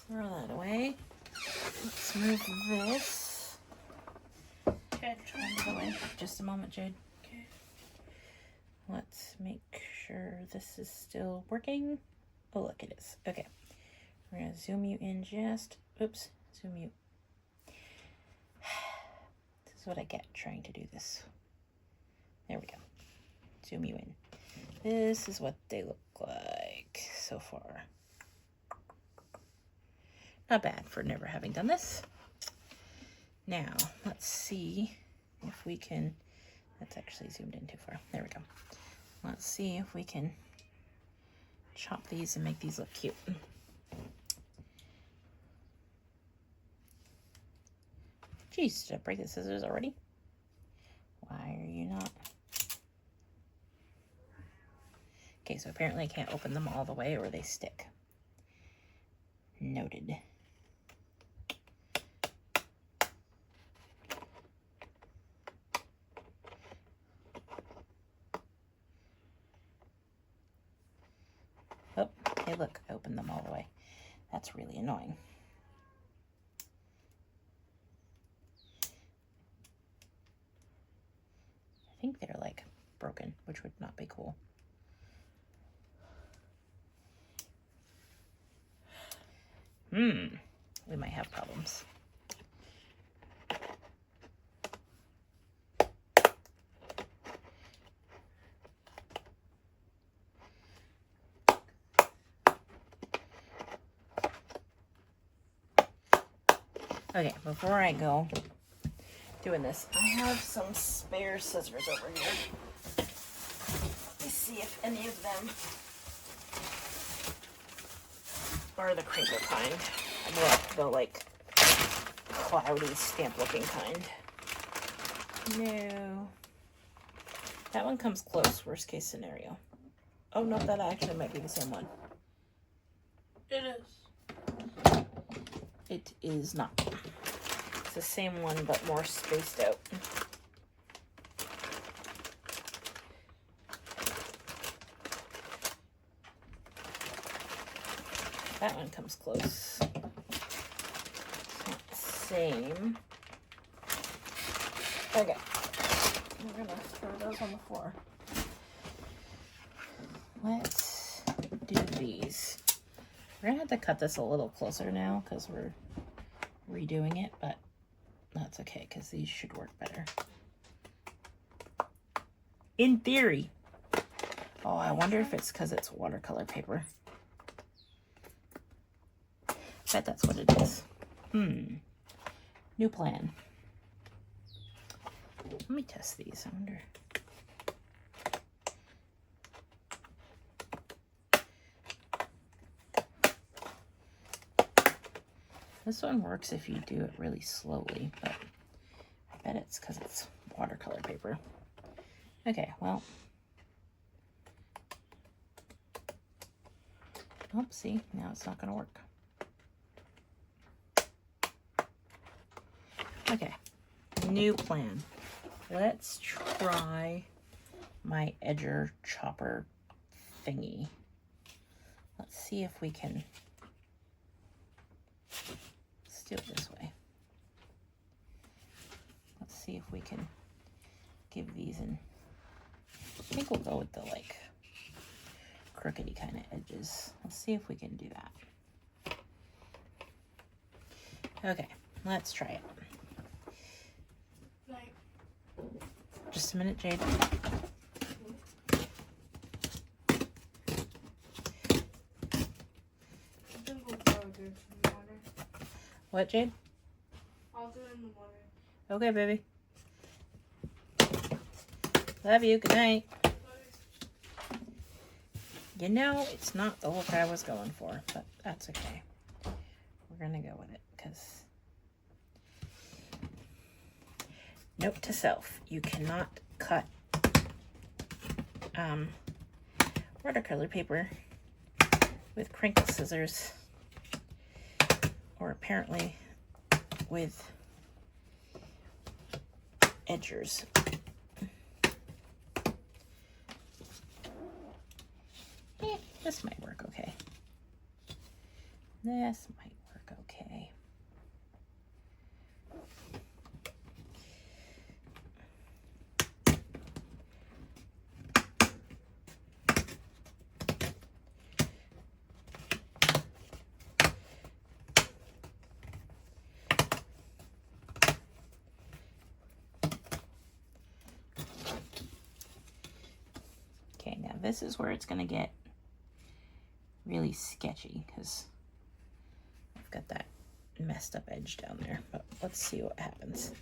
Throw that away. Let's move this Okay, out of the way. away. Just a moment, Jade. Okay. Let's make sure this is still working. Oh, look, it is. Okay. We're going to zoom you in just... Oops. Zoom you. This is what I get trying to do this. There we go. Zoom you in. This is what they look like so far. Not bad for never having done this. Now, let's see if we can... That's actually zoomed in too far. There we go. Let's see if we can chop these and make these look cute. Jeez, did I break the scissors already? Why are you not? Okay, so apparently I can't open them all the way or they stick. Noted. Oh, hey look, I opened them all the way. That's really annoying. I think they're like broken, which would not be cool. We might have problems. Okay, before I go doing this, I have some spare scissors over here. Let me see if any of them are the crinkle kind. The like cloudy stamp looking kind. No. That one comes close, worst case scenario. Oh no, that actually might be the same one. It is. It is not. It's the same one, but more spaced out. That one comes close. It's not the same. Okay. We're gonna throw those on the floor. Let's do these. We're gonna have to cut this a little closer now because we're redoing it, but that's okay because these should work better. In theory. Oh, I wonder if it's because it's watercolor paper. Bet that's what it is. New plan. Let me test these. I wonder. This one works if you do it really slowly, but I bet it's because it's watercolor paper. Okay, well. Oh, see, now it's not going to work. Okay, new plan. Let's try my edger chopper thingy. Let's see if we can... Let's do it this way. Let's see if we can give these an... I think we'll go with the like crookedy kind of edges. Let's see if we can do that. Okay, let's try it. Just a minute, Jade. What, Jade? I'll do it in the morning. Okay, baby. Love you. Good night. You know, it's not the look I was going for, but that's okay. We're going to go with it, because... Note to self, you cannot cut watercolor paper with crinkle scissors, or apparently with edgers. This might work okay. This might work okay. this is where it's gonna get really sketchy because I've got that messed up edge down there, but let's see what happens.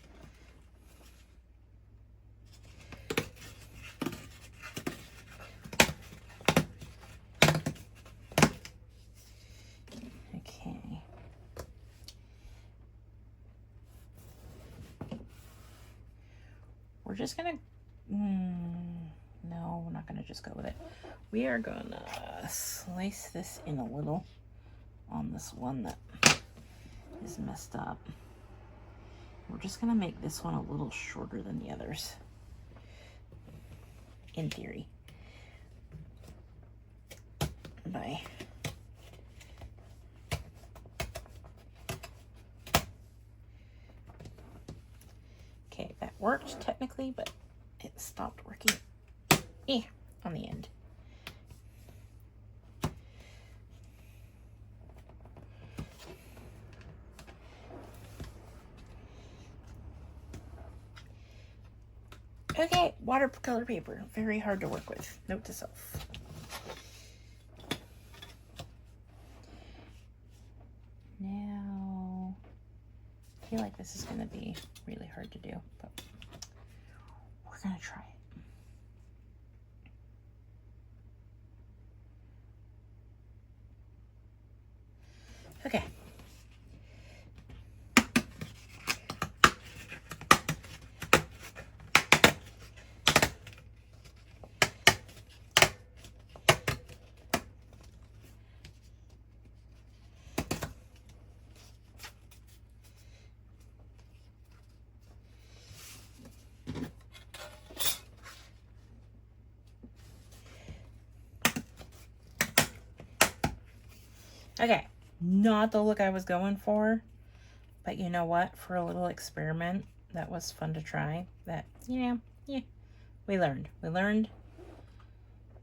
Okay. We're just gonna, no, we're not gonna just go with it. We are gonna slice this in a little on this one that is messed up. We're just gonna make this one a little shorter than the others, in theory. Bye. Okay, that worked technically, but it stopped working on the end. Okay, watercolor paper, very hard to work with. Note to self. Now, I feel like this is going to be really hard to do, but we're going to try it. Okay. Okay, not the look I was going for, but you know what? For a little experiment, that was fun to try. That, yeah, we learned. We learned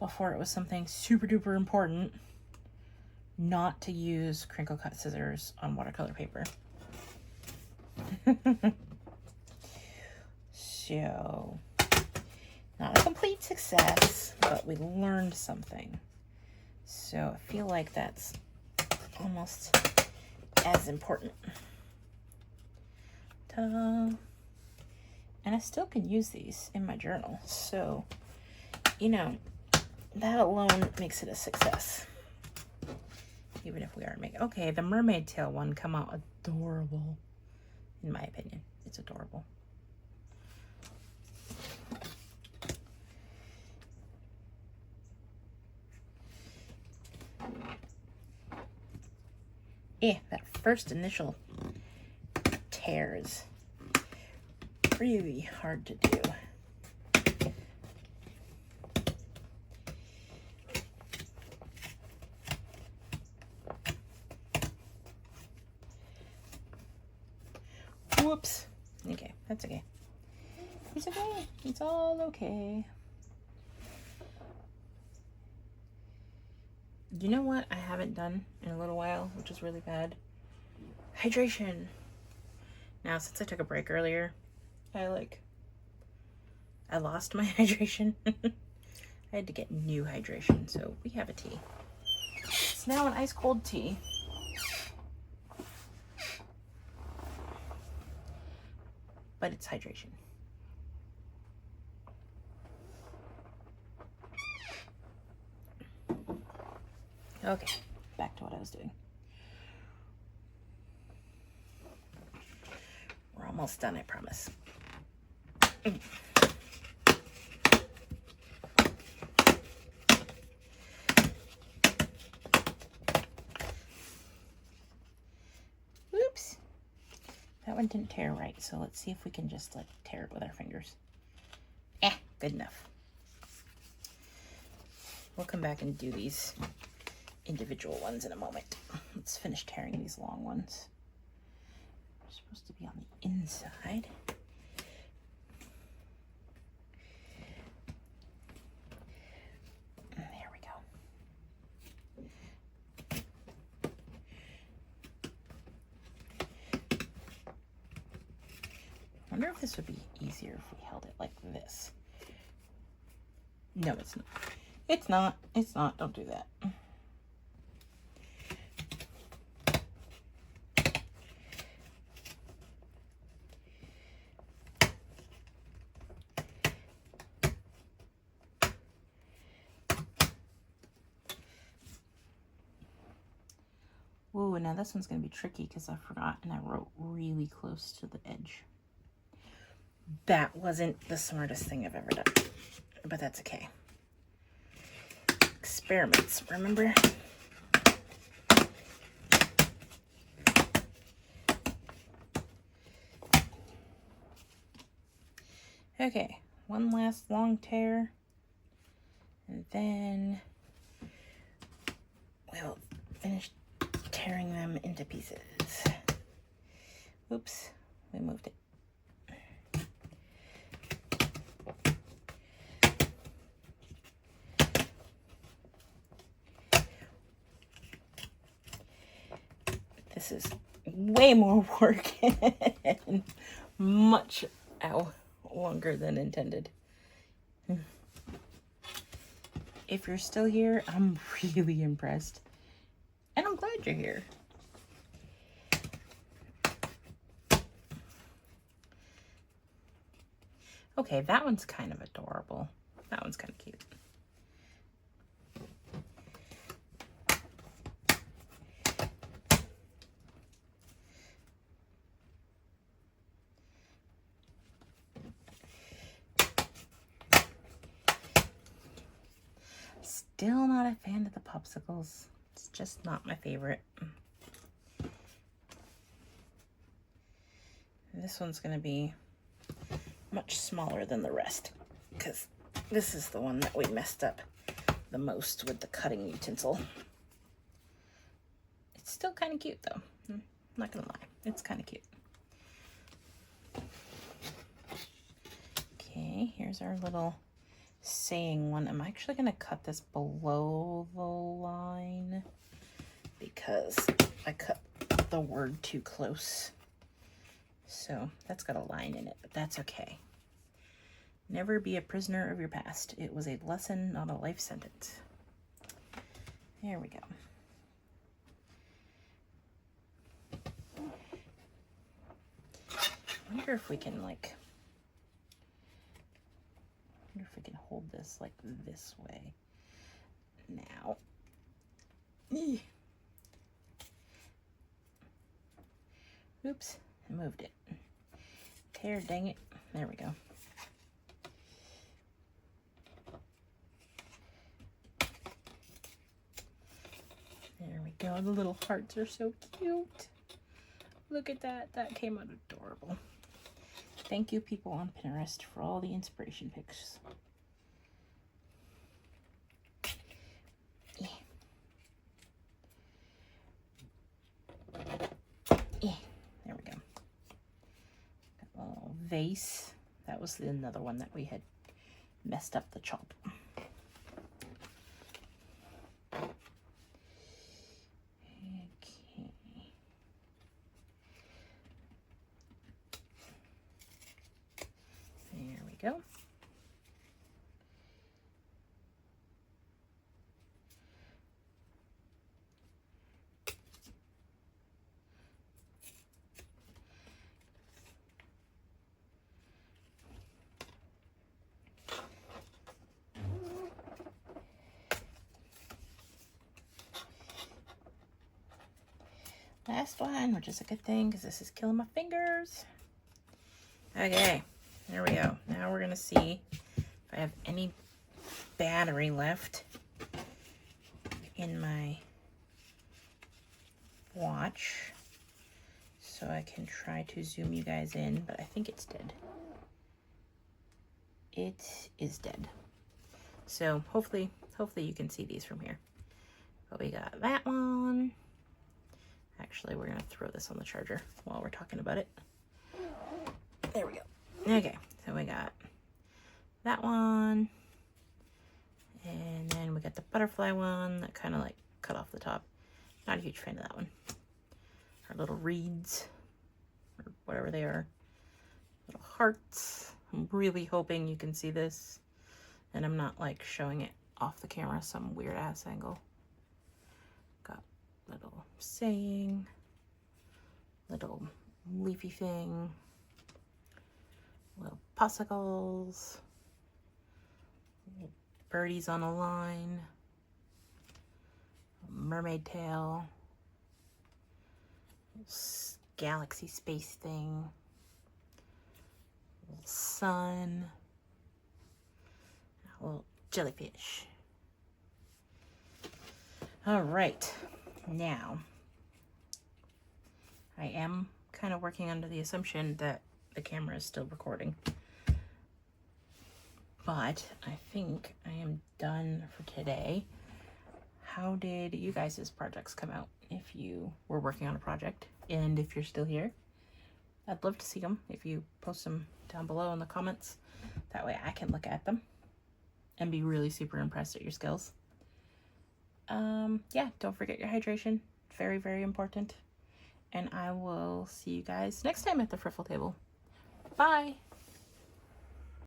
before it was something super duper important not to use crinkle cut scissors on watercolor paper. So, not a complete success, but we learned something. So I feel like that's almost as important. Ta-da. And I still can use these in my journal. So, you know, that alone makes it a success. Even if we are making, okay, the mermaid tail one come out adorable. In my opinion, it's adorable. Yeah, that first initial tear is really hard to do. Whoops. Okay, that's okay. It's okay. It's all okay. You know what I haven't done in a little while, which is really bad? Hydration. Now, since I took a break earlier, I lost my hydration. I had to get new hydration, so we have a tea. It's now an ice cold tea. But it's hydration. Okay, back to what I was doing. We're almost done, I promise. Oops. That one didn't tear right, so let's see if we can just tear it with our fingers. Good enough. We'll come back and do these individual ones in a moment. Let's finish tearing these long ones. They're supposed to be on the inside. There we go. I wonder if this would be easier if we held it like this. No, it's not. It's not. It's not. Don't do that. Whoa, now this one's going to be tricky because I forgot and I wrote really close to the edge. That wasn't the smartest thing I've ever done, but that's okay. Experiments, remember? Okay, one last long tear, and then we'll finish tearing them into pieces. Oops, we moved it. This is way more work and much longer than intended. If you're still here, I'm really impressed. And I'm glad you're here. Okay, that one's kind of adorable. That one's kind of cute. Still not a fan of the popsicles. It's just not my favorite. This one's going to be much smaller than the rest because this is the one that we messed up the most with the cutting utensil. It's still kind of cute though. I'm not going to lie. It's kind of cute. Okay, here's our little saying one. I'm actually going to cut this below the line because I cut the word too close. So that's got a line in it, but that's okay. Never be a prisoner of your past. It was a lesson, not a life sentence. There we go. I wonder if we can hold this like this way. Now. Oops, I moved it. Tear, dang it. There we go. There we go. The little hearts are so cute. Look at that. That came out adorable. Thank you, people on Pinterest, for all the inspiration pics. There we go. Got a little vase. That was another one that we had messed up the chop. Okay. There we go. Last one, which is a good thing because this is killing my fingers. Okay, there we go. Now we're going to see if I have any battery left in my watch so I can try to zoom you guys in, but I think it's dead. It is dead. So hopefully you can see these from here. But we got that one. Actually, we're going to throw this on the charger while we're talking about it. There we go. Okay, so we got that one. And then we got the butterfly one that kind of like cut off the top. Not a huge fan of that one. Our little reeds, or whatever they are. Little hearts. I'm really hoping you can see this. And I'm not like showing it off the camera some weird ass angle. Got little saying, little leafy thing, little popsicles, little birdies on a line, a mermaid tail, galaxy space thing, little sun, a little jellyfish. All right, now I am kind of working under the assumption that the camera is still recording, but I think I am done for today. How did you guys' projects come out if you were working on a project? And if you're still here, I'd love to see them if you post them down below in the comments. That way I can look at them and be really super impressed at your skills. Yeah, don't forget your hydration. Very, very important. And I will see you guys next time at the Friffle table. Bye!